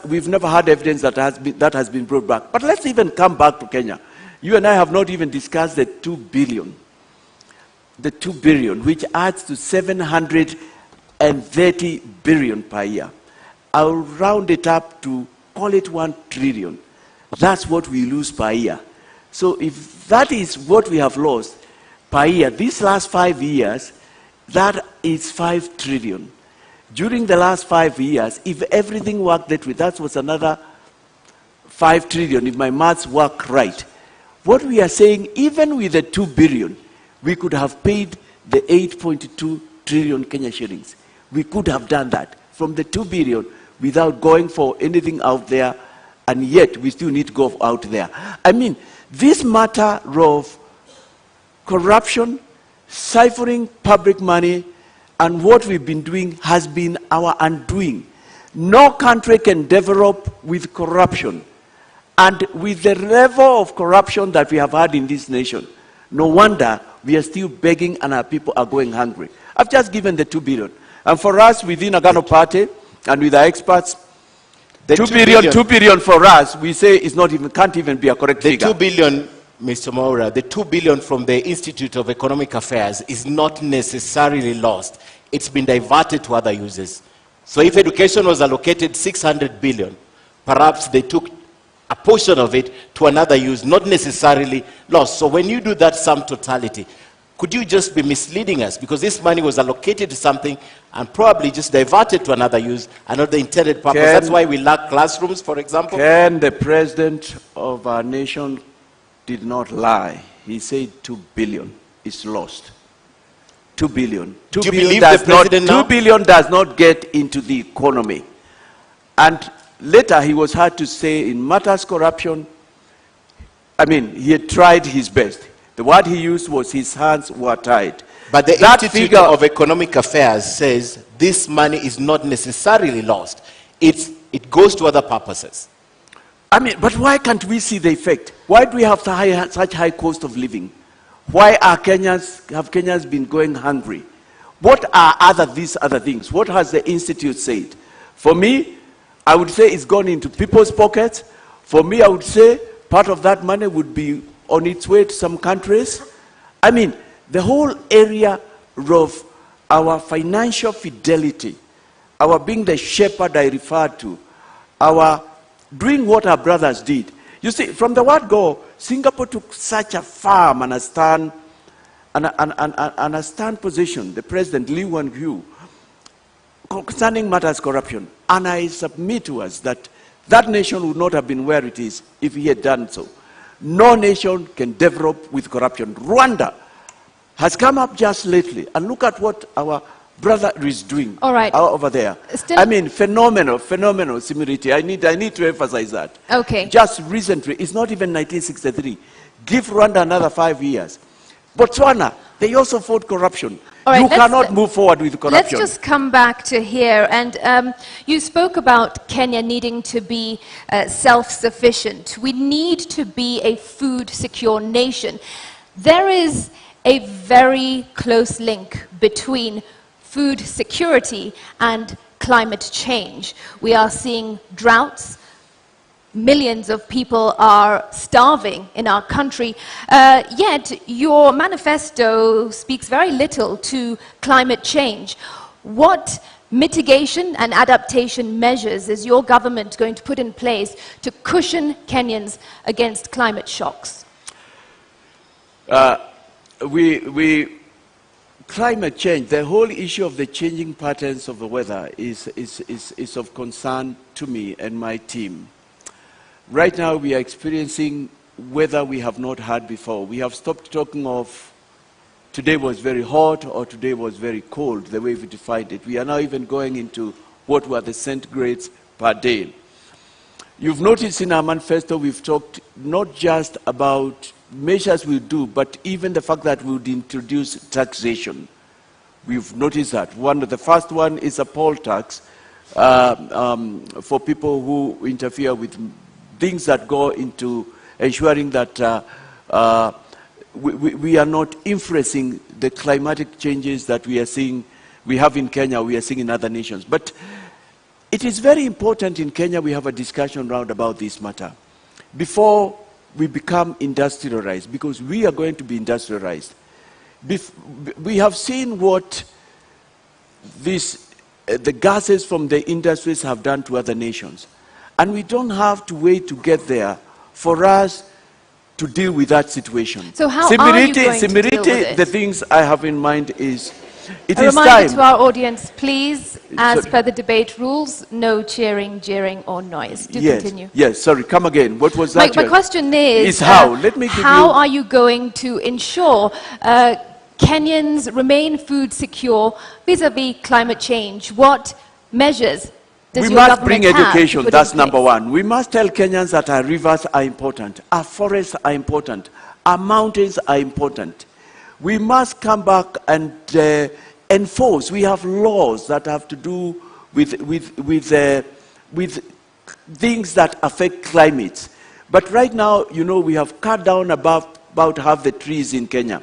we've never had evidence that has been brought back. But let's even come back to Kenya. You and I have not even discussed the 2 billion. The 2 billion, which adds to 730 billion per year. I'll round it up to call it 1 trillion. That's what we lose per year. So if that is what we have lost per year, these last 5 years, that is 5 trillion. During the last 5 years, if everything worked that way, that was another 5 trillion, if my maths work right. What we are saying, even with the 2 billion, we could have paid the 8.2 trillion Kenya shillings. We could have done that from the 2 billion without going for anything out there, and yet we still need to go out there. I mean, this matter of corruption, siphoning public money, and what we've been doing has been our undoing. No country can develop with corruption. And with the level of corruption that we have had in this nation, no wonder we are still begging and our people are going hungry. I've just given the 2 billion. And for us within Agano Party and with our experts,
The
2
2
billion,
billion
2 billion for us, we say is not even, can't even be a correct
The
figure.
2 billion, Mr. Maura, the 2 billion from the Institute of Economic Affairs is not necessarily lost. It's been diverted to other uses. So if education was allocated 600 billion, perhaps they took a portion of it to another use, not necessarily lost. So when you do that sum totality, could you just be misleading us? Because this money was allocated to something and probably just diverted to another use and not the intended purpose.
Can-
That's why we lack classrooms, for example.
Ken, the president of our nation, did not lie. He said 2 billion is lost. 2 billion. 2
Do you
billion
believe
does
the president
not,
now?
2 billion does not get into the economy. And later he was heard to say in matters corruption, I mean, he had tried his best. The word he used was his hands were tied.
But the
That
Institute
figure-
of Economic Affairs says this money is not necessarily lost. It goes to other purposes.
I mean, but why can't we see the effect? Why do we have such high cost of living? Why have Kenyans been going hungry? What are these other things? What has the Institute said? For me, I would say it's gone into people's pockets. For me, I would say part of that money would be on its way to some countries. I mean, the whole area of our financial fidelity, our being the shepherd I referred to, our doing what our brothers did. You see, from the word go, Singapore took such a firm and a stern position, the President Lee Kuan Yew, concerning matters corruption. And I submit to us that that nation would not have been where it is if he had done so. No nation can develop with corruption. Rwanda has come up just lately, and look at what our brother is doing.
All right.
Over there.
Still-
I mean, phenomenal similarity. I need to emphasize that.
Okay.
Just recently, it's not even 1963. Give Rwanda another 5 years. Botswana, they also fought corruption.
All right,
You
let's-
cannot move forward with corruption.
Let's just come back to here. And you spoke about Kenya needing to be self-sufficient. We need to be a food-secure nation. There is a very close link between food security and climate change. We are seeing droughts. Millions of people are starving in our country, yet your manifesto speaks very little to climate change. What mitigation and adaptation measures is your government going to put in place to cushion Kenyans against climate shocks?
Climate change, the whole issue of the changing patterns of the weather is of concern to me and my team. Right now we are experiencing weather we have not had before. We have stopped talking of today was very hot or today was very cold, the way we defined it. We are now even going into what were the centigrades per day. You've noticed in our manifesto we've talked not just about measures we'll do, but even the fact that we would introduce taxation. We've noticed that. The first one is a poll tax for people who interfere with things that go into ensuring that we are not influencing the climatic changes that we are seeing, we have in Kenya, we are seeing in other nations. But it is very important in Kenya we have a discussion round about this matter before we become industrialized, because we are going to be industrialized. We have seen what the gases from the industries have done to other nations. And we don't have to wait to get there for us to deal with that situation.
So how are you going to deal with it?
The things I have in mind is, it
A
is
reminder
time.
to our audience, please, as
Sorry.
per the debate rules, no cheering, jeering, or noise. Do continue.
Yes, sorry, come again. What was
My
that?
question is
how? Let me give
how
you-
are you going to ensure Kenyans remain food secure vis-a-vis climate change? What measures does
We
your
must bring
government have to
education,
put
that's
in
number
place?
one. We must tell Kenyans that our rivers are important, our forests are important, our mountains are important. We must come back and enforce. We have laws that have to do with things that affect climate. But right now, you know, we have cut down about half the trees in Kenya.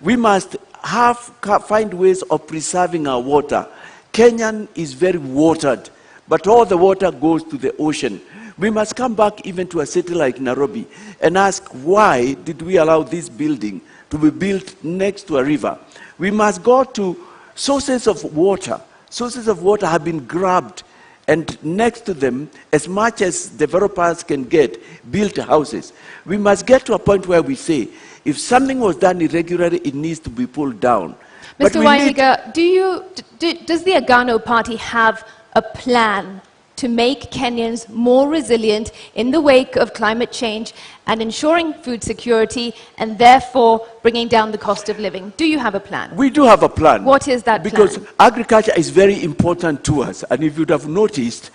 We must find ways of preserving our water. Kenya is very watered, but all the water goes to the ocean. We must come back even to a city like Nairobi and ask, why did we allow this building to be built next to a river? We must go to sources of water. Sources of water have been grabbed, and next to them, as much as developers can get, built houses. We must get to a point where we say, if something was done irregularly, it needs to be pulled down. But
Mr.
we need-
Wainiga, does the Agano Party have a plan to make Kenyans more resilient in the wake of climate change and ensuring food security and therefore bringing down the cost of living? Do you have a plan?
We do have a plan.
What is that
Because
plan?
agriculture is very important to us. And if you'd have noticed,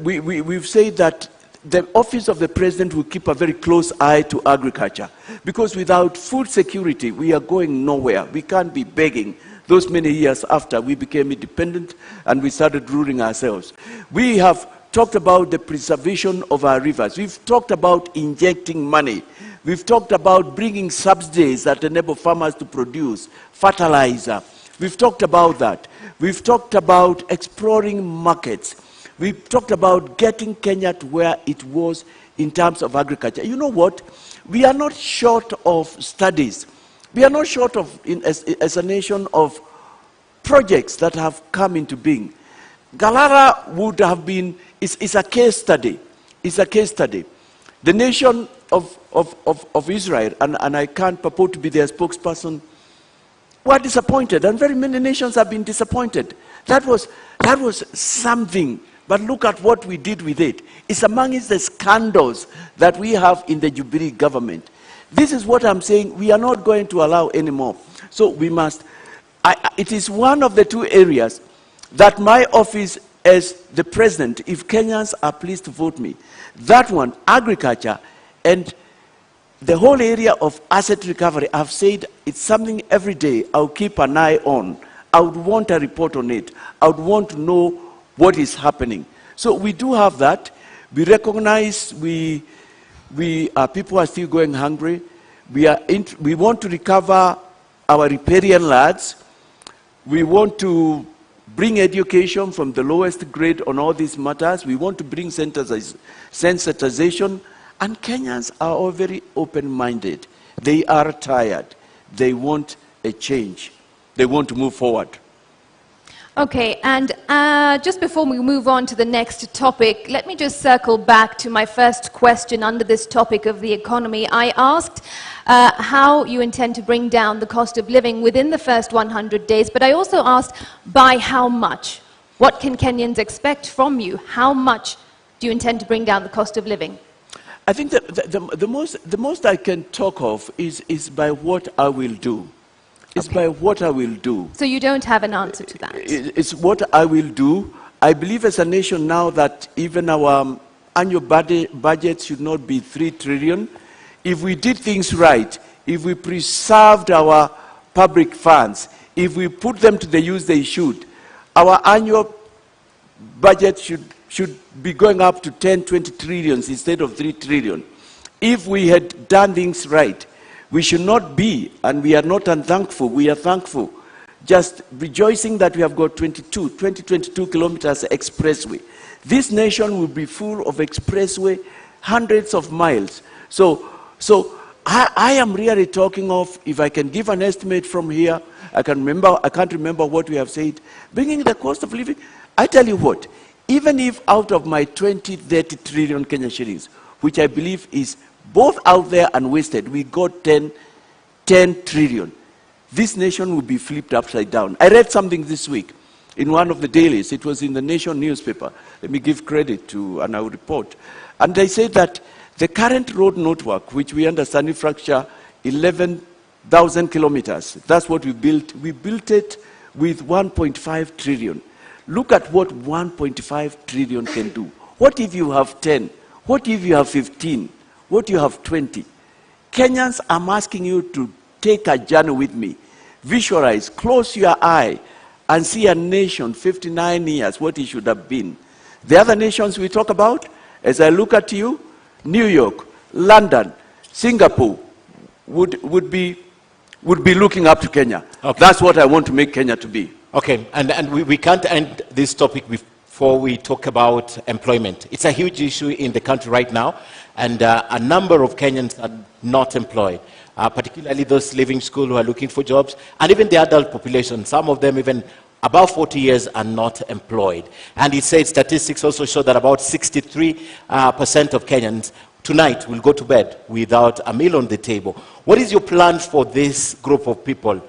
we've said that the office of the president will keep a very close eye to agriculture. Because without food security, we are going nowhere. We can't be begging those many years after we became independent and we started ruling ourselves. We have talked about the preservation of our rivers. We've talked about injecting money. We've talked about bringing subsidies that enable farmers to produce fertilizer. We've talked about that. We've talked about exploring markets. We've talked about getting Kenya to where it was in terms of agriculture. You know what? We are not short of studies. We are not short of, as a nation, of projects that have come into being. Galara would have been, it's a case study. It's a case study. The nation of Israel, and I can't purport to be their spokesperson, were disappointed, and very many nations have been disappointed. That was something, but look at what we did with it. It's amongst the scandals that we have in the Jubilee government. This is what I'm saying, we are not going to allow anymore. So we must, it is one of the two areas that my office as the president, if Kenyans are pleased to vote me, that one, agriculture, and the whole area of asset recovery, I've said it's something every day I'll keep an eye on. I would want a report on it. I would want to know what is happening. So we do have that. We recognize people are still going hungry. We want to recover our riparian lands. We want to bring education from the lowest grade on all these matters. We want to bring sensitization. And Kenyans are all very open-minded. They are tired. They want a change. They want to move forward.
Okay, and just before we move on to the next topic, let me just circle back to my first question under this topic of the economy. I asked how you intend to bring down the cost of living within the first 100 days, but I also asked by how much? What can Kenyans expect from you? How much do you intend to bring down the cost of living?
I think that the most I can talk of is by what I will do. It's by what I will do.
So you don't have an answer to that?
It's what I will do. I believe as a nation now that even our annual budget should not be 3 trillion. If we did things right, if we preserved our public funds, if we put them to the use they should, our annual budget should be going up to 10, 20 trillions instead of 3 trillion. If we had done things right, we should not be, and we are not unthankful, we are thankful, just rejoicing that we have got 22 kilometers expressway. This nation will be full of expressway, hundreds of miles. So I am really talking of, if I can give an estimate from here, I can't remember what we have said, bringing the cost of living. I tell you what, even if out of my 20, 30 trillion Kenya shillings, which I believe is both out there and wasted, we got 10 trillion. This nation will be flipped upside down. I read something this week in one of the dailies. It was in the Nation newspaper. Let me give credit to an report. And they said that the current road network, which we understand infrastructure, 11,000 kilometers, that's what we built. We built it with 1.5 trillion. Look at what 1.5 trillion can do. What if you have 10? What if you have 15? What you have 20? Kenyans, I'm asking you to take a journey with me. Visualize, close your eye, and see a nation, 59 years, what it should have been. The other nations we talk about, as I look at you, New York, London, Singapore, would be looking up to Kenya.
Okay.
That's what I want to make Kenya to be.
Okay, and we can't end this topic before we talk about employment. It's a huge issue in the country right now, and a number of Kenyans are not employed, particularly those leaving school who are looking for jobs, and even the adult population. Some of them even above 40 years are not employed. And it said statistics also show that about 63% of Kenyans tonight will go to bed without a meal on the table. What is your plan for this group of people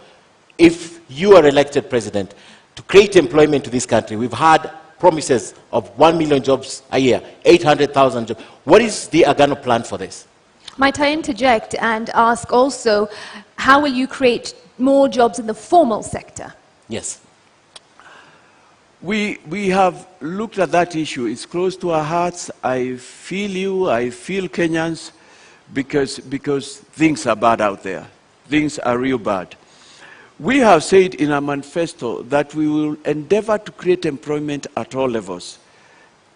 if you are elected president to create employment to this country? We've had promises of 1 million jobs a year, 800,000 jobs. What is the Agano plan for this?
Might I interject and ask also, how will you create more jobs in the formal sector?
Yes.
We have looked at that issue. It's close to our hearts. I feel you, I feel Kenyans, because things are bad out there. Things are real bad. We have said in our manifesto that we will endeavor to create employment at all levels.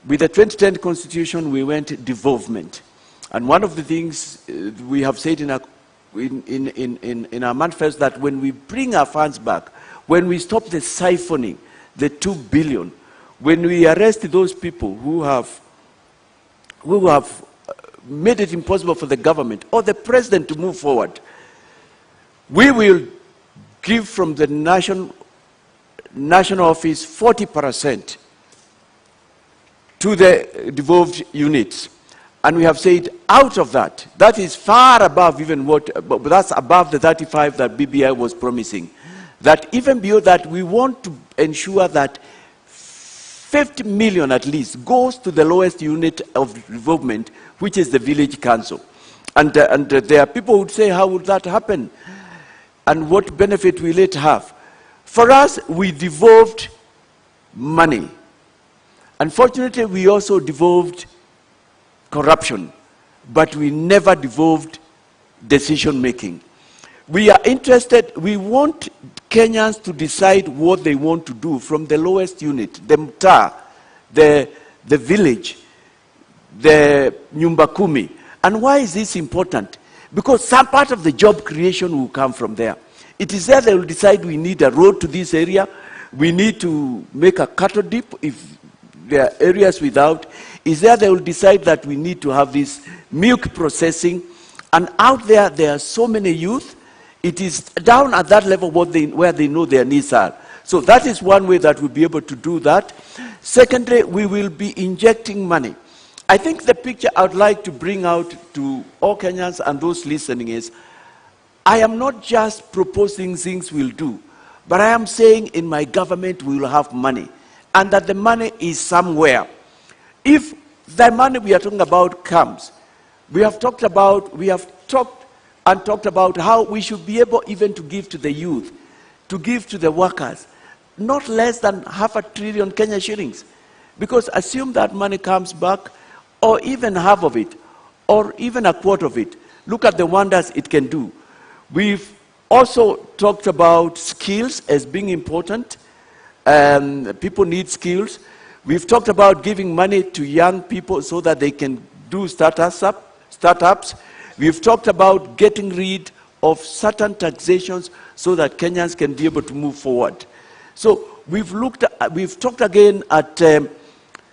With the 2010 Constitution, we went devolvement. And one of the things we have said in our manifesto that when we bring our funds back, when we stop the siphoning, the 2 billion, when we arrest those people who have made it impossible for the government or the president to move forward, we will give from the national office 40% to the devolved units. And we have said out of that, that is far above even but that's above the 35 that BBI was promising. That even beyond that, we want to ensure that 50 million at least goes to the lowest unit of development, which is the village council. And there are people who would say, how would that happen? And what benefit will it have? For us, we devolved money. Unfortunately, we also devolved corruption, but we never devolved decision making. We are interested, we want Kenyans to decide what they want to do from the lowest unit, the mtaa, the village, the nyumba kumi. And why is this important? Because some part of the job creation will come from there. It is there they will decide we need a road to this area, we need to make a cattle dip if there are areas without. Is there they will decide that we need to have this milk processing. And out there, there are so many youth. It is down at that level where they know their needs are. So that is one way that we'll be able to do that. Secondly, we will be injecting money. I think the picture I would like to bring out to all Kenyans and those listening is, I am not just proposing things we'll do, but I am saying in my government we will have money, and that the money is somewhere. If the money we are talking about comes, we have talked about how we should be able even to give to the youth, to give to the workers, not less than 500 billion Kenya shillings. Because assume that money comes back, or even half of it, or even a quarter of it. Look at the wonders it can do. We've also talked about skills as being important. People need skills. We've talked about giving money to young people so that they can do startups. We've talked about getting rid of certain taxations so that Kenyans can be able to move forward. So we've talked again at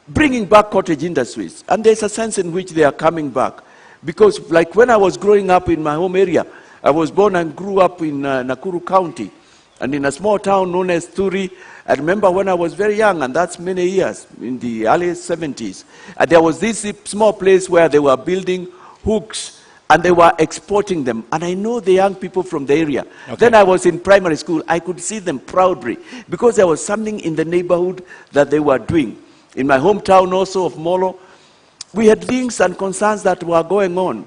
bringing back cottage industries. And there's a sense in which they are coming back. Because like when I was growing up in my home area, I was born and grew up in Nakuru County. And in a small town known as Turi, I remember when I was very young, and that's many years, in the early 70s, there was this small place where they were building hooks and they were exporting them. And I know the young people from the area. Okay. Then I was in primary school. I could see them proudly because there was something in the neighborhood that they were doing. In my hometown also of Molo, we had things and concerns that were going on.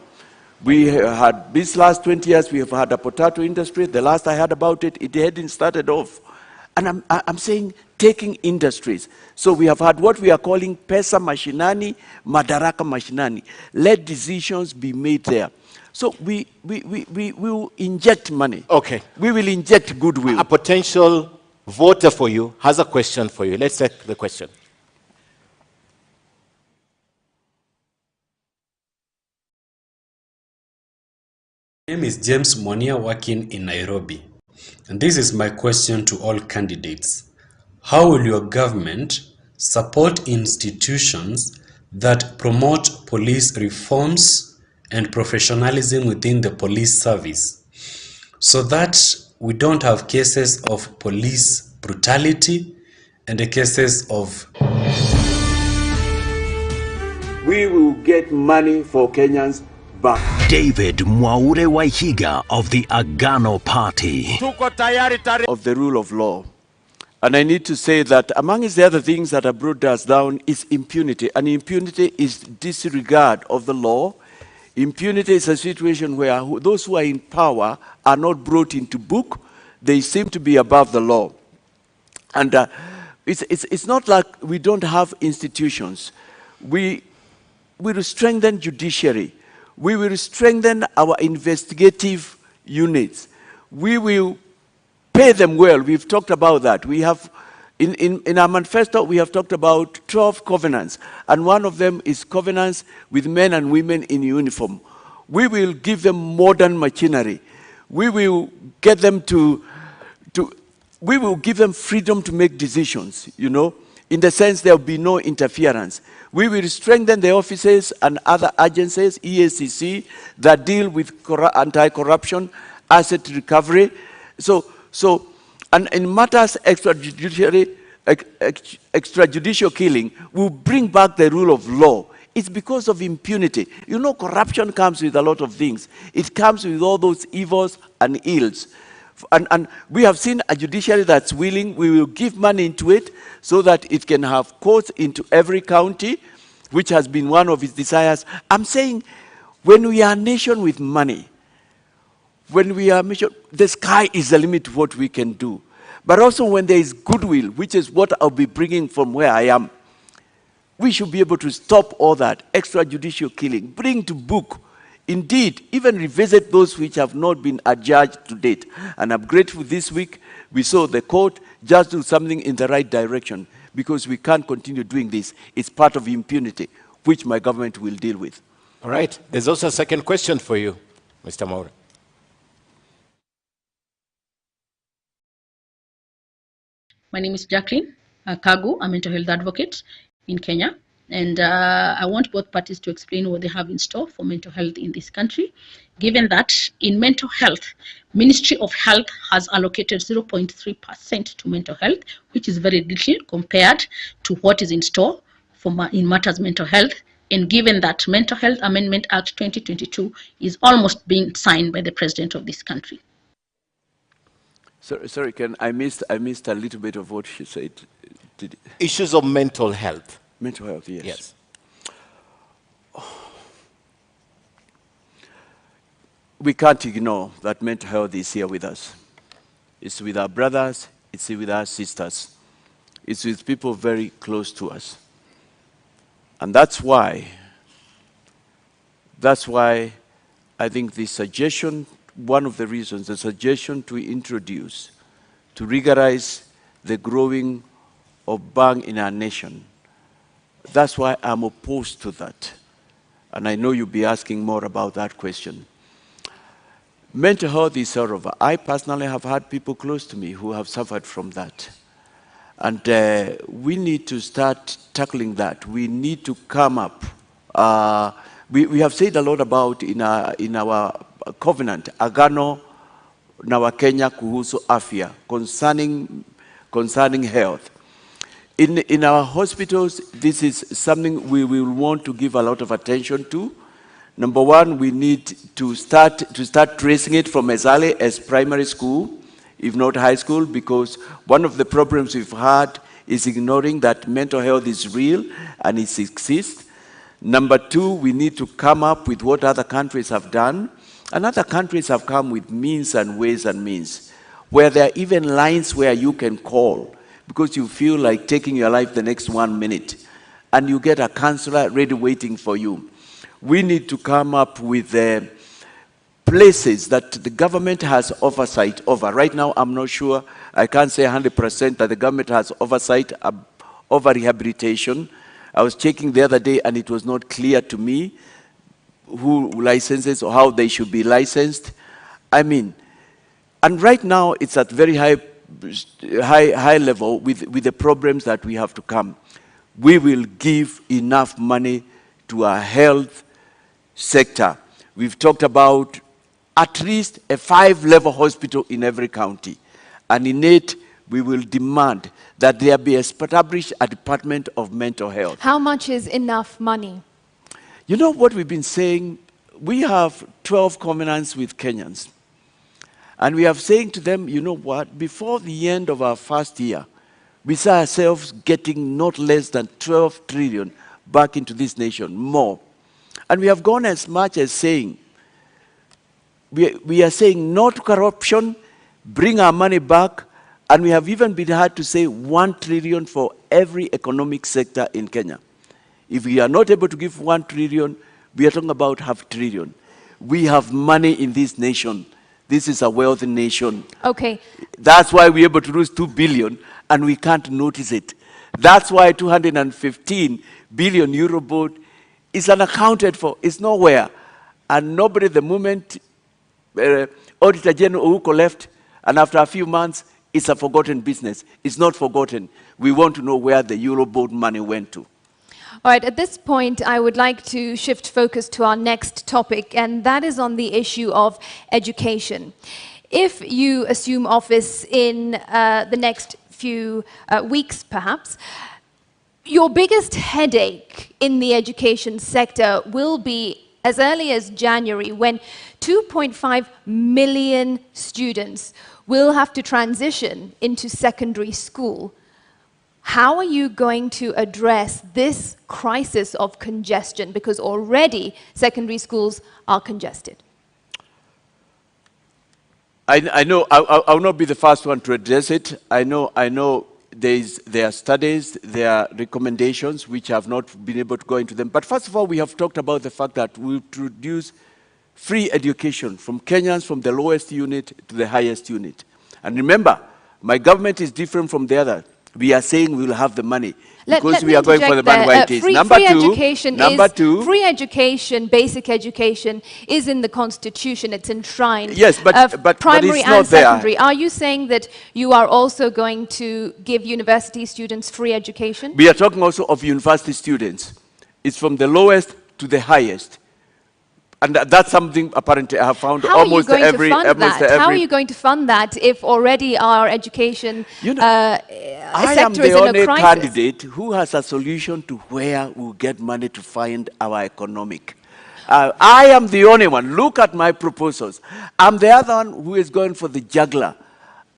We had, these last 20 years, we have had a potato industry. The last I heard about it, it hadn't started off. And I'm saying taking industries. So we have had what we are calling Pesa Mashinani, Madaraka Mashinani. Let decisions be made there. So we will inject money.
Okay.
We will inject goodwill.
A potential voter for you has a question for you. Let's take the question.
My name is James Monia, working in Nairobi. And this is my question to all candidates. How will your government support institutions that promote police reforms and professionalism within the police service, so that we don't have cases of police brutality and the cases of
We will get money for Kenyans back.
David Mwaure Waihiga of the Agano Party.
Tuko tayari tarehe
Of the rule of law. And I need to say that among the other things that have brought us down is impunity. And impunity is disregard of the law. Impunity is a situation where those who are in power are not brought into book. They seem to be above the law. And it's not like we don't have institutions. We will strengthen judiciary. We will strengthen our investigative units. We will pay them well. We've talked about that. We have, in our manifesto, we have talked about 12 covenants, and one of them is covenants with men and women in uniform. We will give them modern machinery. We will get them we will give them freedom to make decisions, you know, in the sense there will be no interference. We will strengthen the offices and other agencies, EACC, that deal with anti-corruption, asset recovery. And in matters extrajudicial killing, we'll bring back the rule of law. It's because of impunity. You know, corruption comes with a lot of things. It comes with all those evils and ills. And we have seen a judiciary that's willing. We will give money into it so that it can have courts into every county, which has been one of its desires. I'm saying, when we are a nation with money, when we are measured, the sky is the limit to what we can do. But also when there is goodwill, which is what I'll be bringing from where I am, we should be able to stop all that extrajudicial killing, bring to book, indeed, even revisit those which have not been adjudged to date. And I'm grateful this week we saw the court just do something in the right direction, because we can't continue doing this. It's part of impunity, which my government will deal with.
All right. There's also a second question for you, Mr. Mwaure.
My name is Jacqueline Kagu. I'm a mental health advocate in Kenya. And I want both parties to explain what they have in store for mental health in this country, given that in mental health, Ministry of Health has allocated 0.3% to mental health, which is very little compared to what is in store for in matters mental health. And given that Mental Health Amendment Act 2022 is almost being signed by the president of this country.
Sorry, Ken, I missed a little bit of what she said.
Issues of mental health.
Mental health, yes.
Yes.
We can't ignore that mental health is here with us. It's with our brothers, it's with our sisters. It's with people very close to us. And that's why I think the suggestion, one of the reasons, the suggestion to introduce, to rigorize the growing of bang in our nation, that's why I'm opposed to that. And I know you'll be asking more about that question. Mental health is over. I personally have had people close to me who have suffered from that. And we need to start tackling that. We need to come up. We have said a lot about in our covenant, Agano na Wakenya kuhusu afya, concerning health. In our hospitals, this is something we will want to give a lot of attention to. Number one, we need to start tracing it from as early as primary school, if not high school, because one of the problems we've had is ignoring that mental health is real and it exists. Number two, we need to come up with what other countries have done. And other countries have come with means and ways and means, where there are even lines where you can call because you feel like taking your life the next 1 minute, and you get a counselor ready waiting for you. We need to come up with places that the government has oversight over. Right now, I'm not sure, I can't say 100% that the government has oversight over rehabilitation. I was checking the other day and it was not clear to me who licenses or how they should be licensed. I mean, and right now it's at very high level with the problems that we have to come. we will give enough money to our health sector. We've talked about at least a 5-level hospital in every county. And in it, we will demand that there be established a Department of Mental Health.
How much is enough money?
You know what we've been saying? We have 12 covenants with Kenyans. And we are saying to them, you know what, before the end of our first year, we see ourselves getting not less than 12 trillion back into this nation, more. And we have gone as much as saying, we are saying no to corruption, bring our money back, and we have even been had to say 1 trillion for every economic sector in Kenya. If we are not able to give 1 trillion, we are talking about half a trillion. We have money in this nation. This is a wealthy nation.
Okay.
That's why we're able to lose 2 billion and we can't notice it. That's why 215 billion euro board is unaccounted for. It's nowhere. And nobody, the moment Auditor General Ouko left, and after a few months, it's a forgotten business. It's not forgotten. We want to know where the Eurobond money went to.
All right, at this point, I would like to shift focus to our next topic, and that is on the issue of education. If you assume office in the next few weeks, perhaps, your biggest headache in the education sector will be as early as January, when 2.5 million students will have to transition into secondary school. How are you going to address this crisis of congestion? Because already secondary schools are congested.
I know I'll not be the first one to address it. I know there are studies, there are recommendations which have not been able to go into them. But first of all, we have talked about the fact that we introduce free education from Kenyans from the lowest unit to the highest unit. And remember, my government is different from the other. We are saying we will have the money because we are going for the money where it is.
Free education, basic education, is in the Constitution. It's enshrined.
Yes, but
primary
it's not
and secondary. There. Are you saying that you are also going to give university students free education?
We are talking also of university students. It's from the lowest to the highest. And that's something apparently I have found almost every.
How are you going to fund that if already our education sector is in a crisis?
I am the only candidate who has a solution to where we'll get money to fund our economic. I am the only one. Look at my proposals. I'm the other one who is going for the juggler.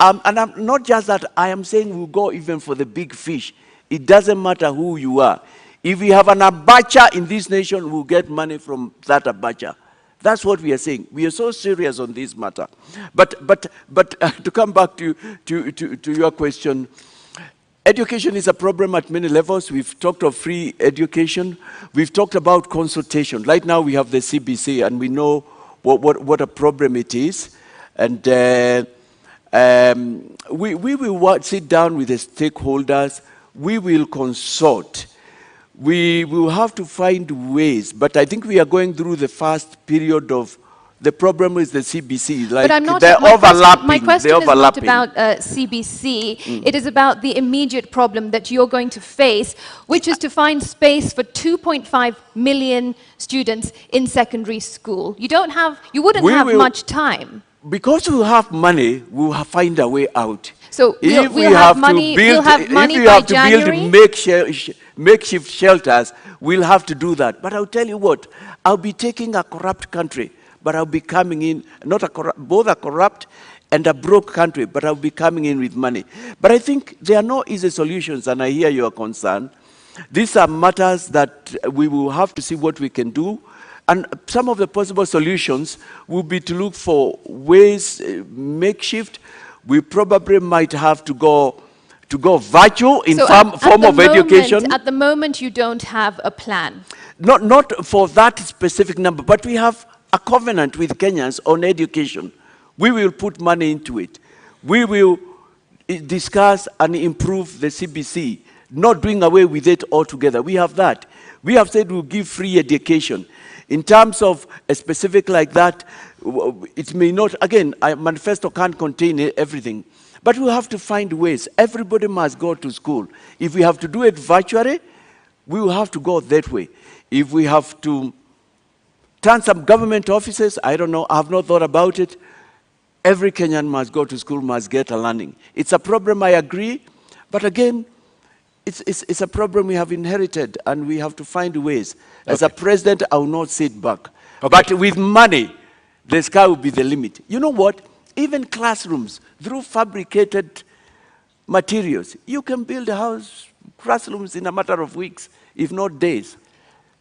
And I'm not just that, I am saying we'll go even for the big fish. It doesn't matter who you are. If we have an abacha in this nation, we'll get money from that abacha. That's what we are saying. We are so serious on this matter. But to come back to your question, education is a problem at many levels. We've talked of free education. We've talked about consultation. Right now we have the CBC, and we know what a problem it is. And we will sit down with the stakeholders. We will consult. We will have to find ways, but I think we are going through the first period of the problem is the CBC. Like,
but I'm not.
They're overlapping.
My question is not about CBC. It is about the immediate problem that you're going to face, which is to find space for 2.5 million students in secondary school. You wouldn't have much time.
Because we have money, we'll find a way out.
So if we have money by January?
Build makeshift shelters, we'll have to do that. But I'll tell you what, I'll be taking a corrupt country, but I'll be coming in, both a corrupt and a broke country, but I'll be coming in with money. But I think there are no easy solutions, and I hear your concern. These are matters that we will have to see what we can do. And some of the possible solutions will be to look for ways, makeshift. We probably might have to go virtual in some form of education.
At the moment, you don't have a plan.
Not for that specific number, but we have a covenant with Kenyans on education. We will put money into it. We will discuss and improve the CBC, not doing away with it altogether. We have that. We have said we'll give free education. In terms of a specific like that, it may not, again, a manifesto can't contain everything. But we have to find ways. Everybody must go to school. If we have to do it virtually, we will have to go that way. If we have to turn some government offices, I don't know, I have not thought about it. Every Kenyan must go to school, must get a learning. It's a problem, I agree, but again, it's a problem we have inherited, and we have to find ways. As a president, I will not sit back.
Okay.
But with money, the sky will be the limit. You know what? Even classrooms, through fabricated materials, you can build a house, classrooms in a matter of weeks, if not days.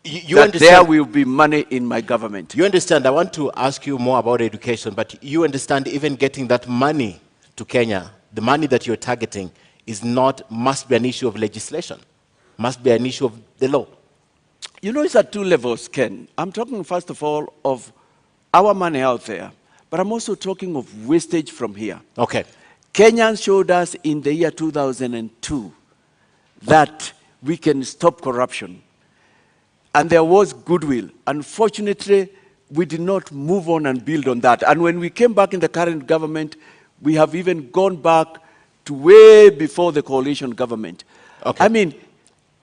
You
That there
understand?
will be money in my government.
You understand? I want to ask you more about education, but you understand even getting that money to Kenya, the money that you're targeting, must be an issue of legislation, must be an issue of the law.
You know, it's at two levels, Ken. I'm talking, first of all, of our money out there, but I'm also talking of wastage from here.
Okay.
Kenyans showed us in the year 2002 that we can stop corruption. And there was goodwill. Unfortunately, we did not move on and build on that. And when we came back in the current government, we have even gone back to way before the coalition government.
Okay.
I mean,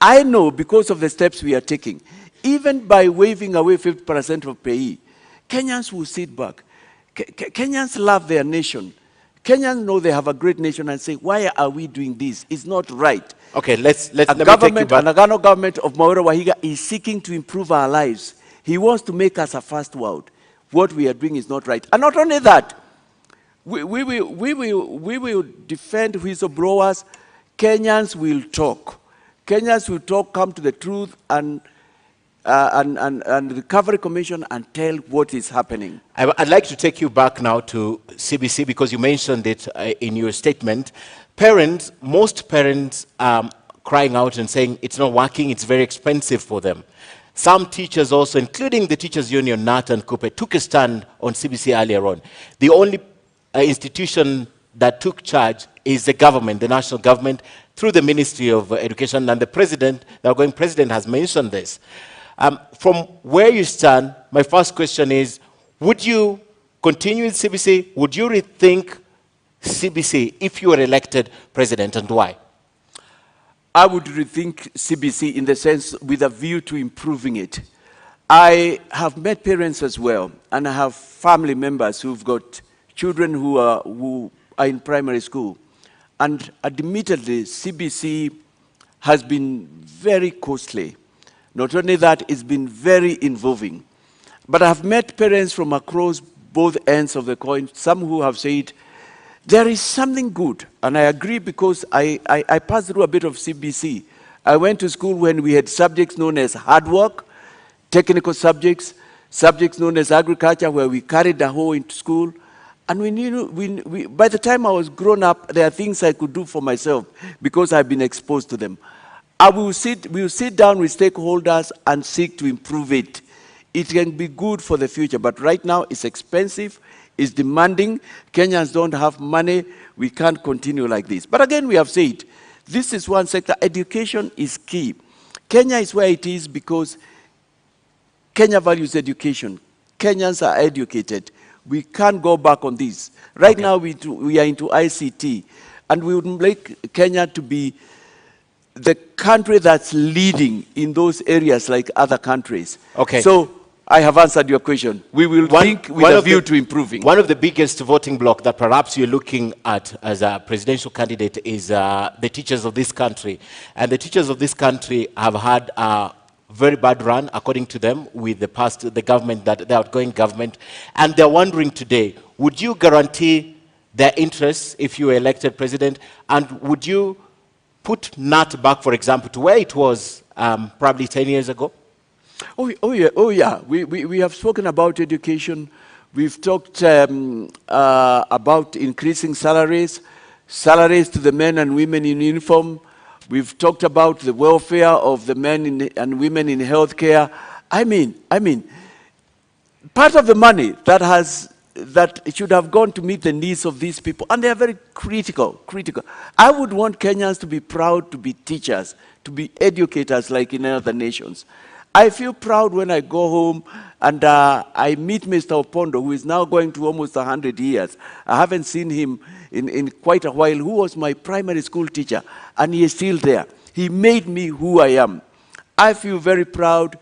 I know because of the steps we are taking, even by waiving away 50% of pay, Kenyans will sit back. Kenyans love their nation. Kenyans know they have a great nation and say, why are we doing this? It's not right.
Okay, let me take you
Government,
back.
an Agano government of Mwaura Wahiga is seeking to improve our lives. He wants to make us a first world. What we are doing is not right. And not only that, we will defend whistleblowers. Kenyans will talk. Kenyans will talk, come to the truth, and the Recovery Commission and tell what is happening.
I'd like to take you back now to CBC because you mentioned it in your statement. Parents, most parents are crying out and saying it's not working, it's very expensive for them. Some teachers also, including the Teachers Union, NAT and Coupe, took a stand on CBC earlier on. The only institution that took charge is the government, the national government, through the Ministry of Education, and the president, the outgoing president, has mentioned this. From where you stand, my first question is, would you continue with CBC? Would you rethink CBC if you were elected president, and why?
I would rethink CBC in the sense with a view to improving it. I have met parents as well, and I have family members who've got children who are in primary school. And admittedly, CBC has been very costly. Not only that, it's been very involving. But I've met parents from across both ends of the coin, some who have said, there is something good. And I agree because I passed through a bit of CBC. I went to school when we had subjects known as hard work, technical subjects, subjects known as agriculture, where we carried the hoe into school. And we knew, by the time I was grown up, there are things I could do for myself because I've been exposed to them. We will sit down with stakeholders and seek to improve it. It can be good for the future, but right now it's expensive, it's demanding. Kenyans don't have money. We can't continue like this. But again, we have said, this is one sector. Education is key. Kenya is where it is because Kenya values education. Kenyans are educated. We can't go back on this. Right now, we are into ICT, and we would like Kenya to be the country that's leading in those areas like other countries.
Okay.
So I have answered your question. We will think with a view to improving.
One of the biggest voting bloc that perhaps you're looking at as a presidential candidate is the teachers of this country. And the teachers of this country have had a very bad run, according to them, with the government, the outgoing government. And they're wondering today, would you guarantee their interests if you were elected president? And would you put NAT back, for example, to where it was probably 10 years ago?
Oh yeah. We have spoken about education. We've talked about increasing salaries to the men and women in uniform. We've talked about the welfare of the men and women in healthcare. I mean, part of the money that should have gone to meet the needs of these people, and they are very critical. I would want Kenyans to be proud to be teachers, to be educators like in other nations. I feel proud when I go home and I meet Mr. Opondo, who is now going to almost 100 years. I haven't seen him in quite a while, who was my primary school teacher, and he is still there. He made me who I am. I feel very proud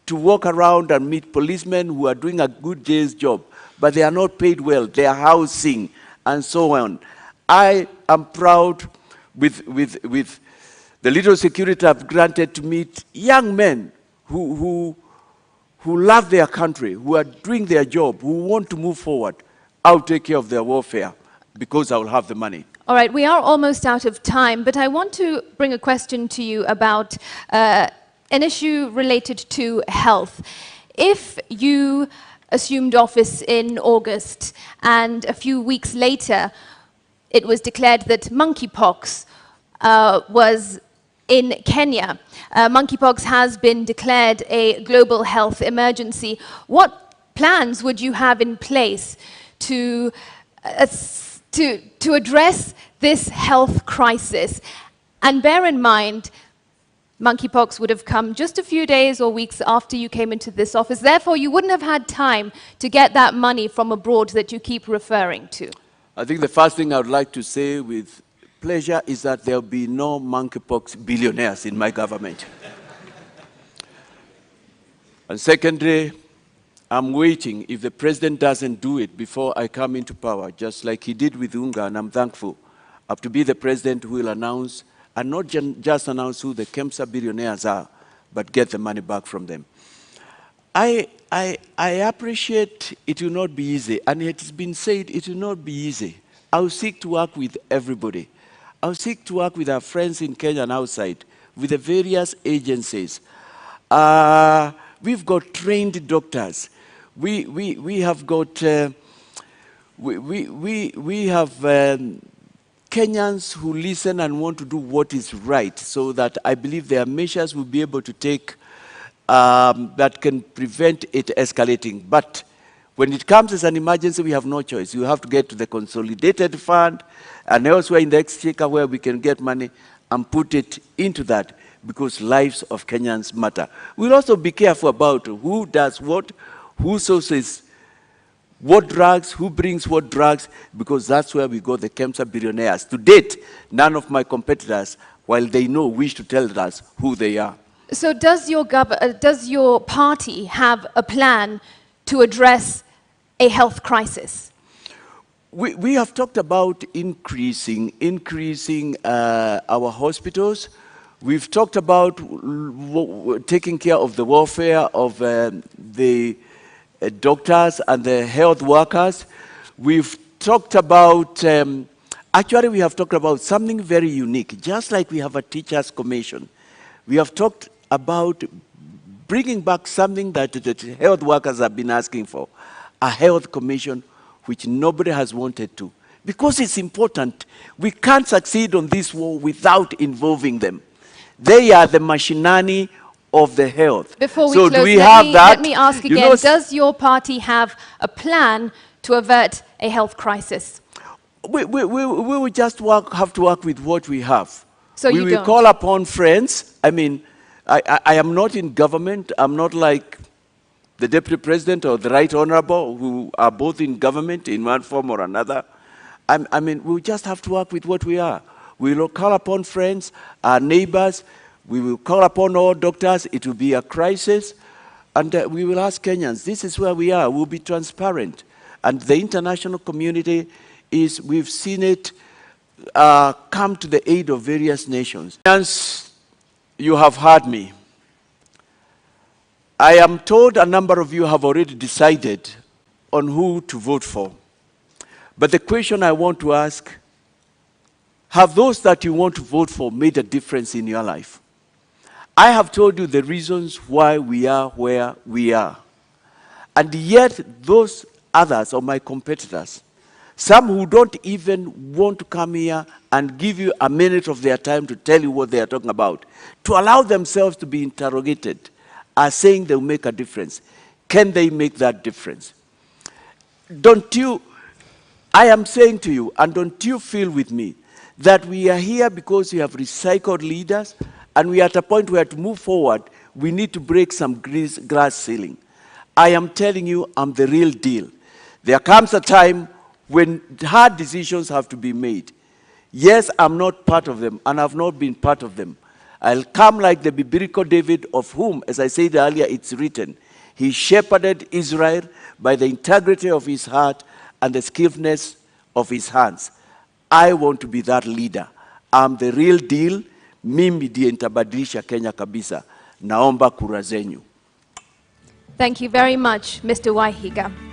to walk around and meet policemen who are doing a good day's job, but they are not paid well, their housing, and so on. I am proud with the little security I've granted to meet young men who love their country, who are doing their job, who want to move forward. I'll take care of their welfare because I will have the money.
All right, we are almost out of time, but I want to bring a question to you about an issue related to health. If you assumed office in August and a few weeks later it was declared that monkeypox was in Kenya, monkeypox has been declared a global health emergency, what plans would you have in place to address this health crisis? And bear in mind, monkeypox would have come just a few days or weeks after you came into this office. Therefore, you wouldn't have had time to get that money from abroad that you keep referring to.
I think the first thing I would like to say with pleasure is that there will be no monkeypox billionaires in my government. And secondly, I'm waiting if the president doesn't do it before I come into power, just like he did with UNGA, and I'm thankful. I have to be the president who will announce, and not just announce who the KEMSA billionaires are, but get the money back from them. I appreciate it will not be easy, and it has been said it will not be easy. I'll seek to work with everybody. I'll seek to work with our friends in Kenya and outside, with the various agencies. We've got trained doctors. We have got, we have Kenyans who listen and want to do what is right, so that I believe there are measures we'll be able to take that can prevent it escalating. But when it comes as an emergency, we have no choice. You have to get to the consolidated fund and elsewhere in the exchequer where we can get money and put it into that, because lives of Kenyans matter. We'll also be careful about who does what, who sources what drugs, who brings what drugs, because that's where we got the KEMSA billionaires. To date, none of my competitors, while they know, wish to tell us who they are.
So does your party have a plan to address a health crisis?
We have talked about increasing our hospitals. We've talked about taking care of the welfare of the doctors and the health workers. We've talked about, actually we have talked about something very unique, just like we have a teachers' commission. We have talked about bringing back something that the health workers have been asking for, a health commission, which nobody has wanted to. Because it's important. We can't succeed on this war without involving them. They are the machinani of the health.
Before we
so
close, let me ask again, does your party have a plan to avert a health crisis?
We will just have to work with what we have.
So
we will call upon friends. I mean, I am not in government. I'm not like the Deputy President or the Right Honorable, who are both in government in one form or another. I mean, we'll just have to work with what we are. We will call upon friends, our neighbors. We will call upon all doctors. It will be a crisis. And we will ask Kenyans, this is where we are. We'll be transparent. And the international community is, we've seen it come to the aid of various nations. Kenyans, you have heard me. I am told a number of you have already decided on who to vote for. But the question I want to ask, have those that you want to vote for made a difference in your life? I have told you the reasons why we are where we are. And yet those others, or my competitors, some who don't even want to come here and give you a minute of their time to tell you what they are talking about, to allow themselves to be interrogated, are saying they'll make a difference. Can they make that difference? Don't you, I am saying to you, and don't you feel with me, that we are here because we have recycled leaders, and we are at a point where to move forward, we need to break some glass ceiling. I am telling you, I'm the real deal. There comes a time when hard decisions have to be made. Yes, I'm not part of them, and I've not been part of them. I'll come like the biblical David, of whom, as I said earlier, it's written, he shepherded Israel by the integrity of his heart and the skillfulness of his hands. I want to be that leader. I'm the real deal. Mimi ndiye nitabadilisha Kenya kabisa. Naomba kura zenyu.
Thank you very much, Mr. Waihiga.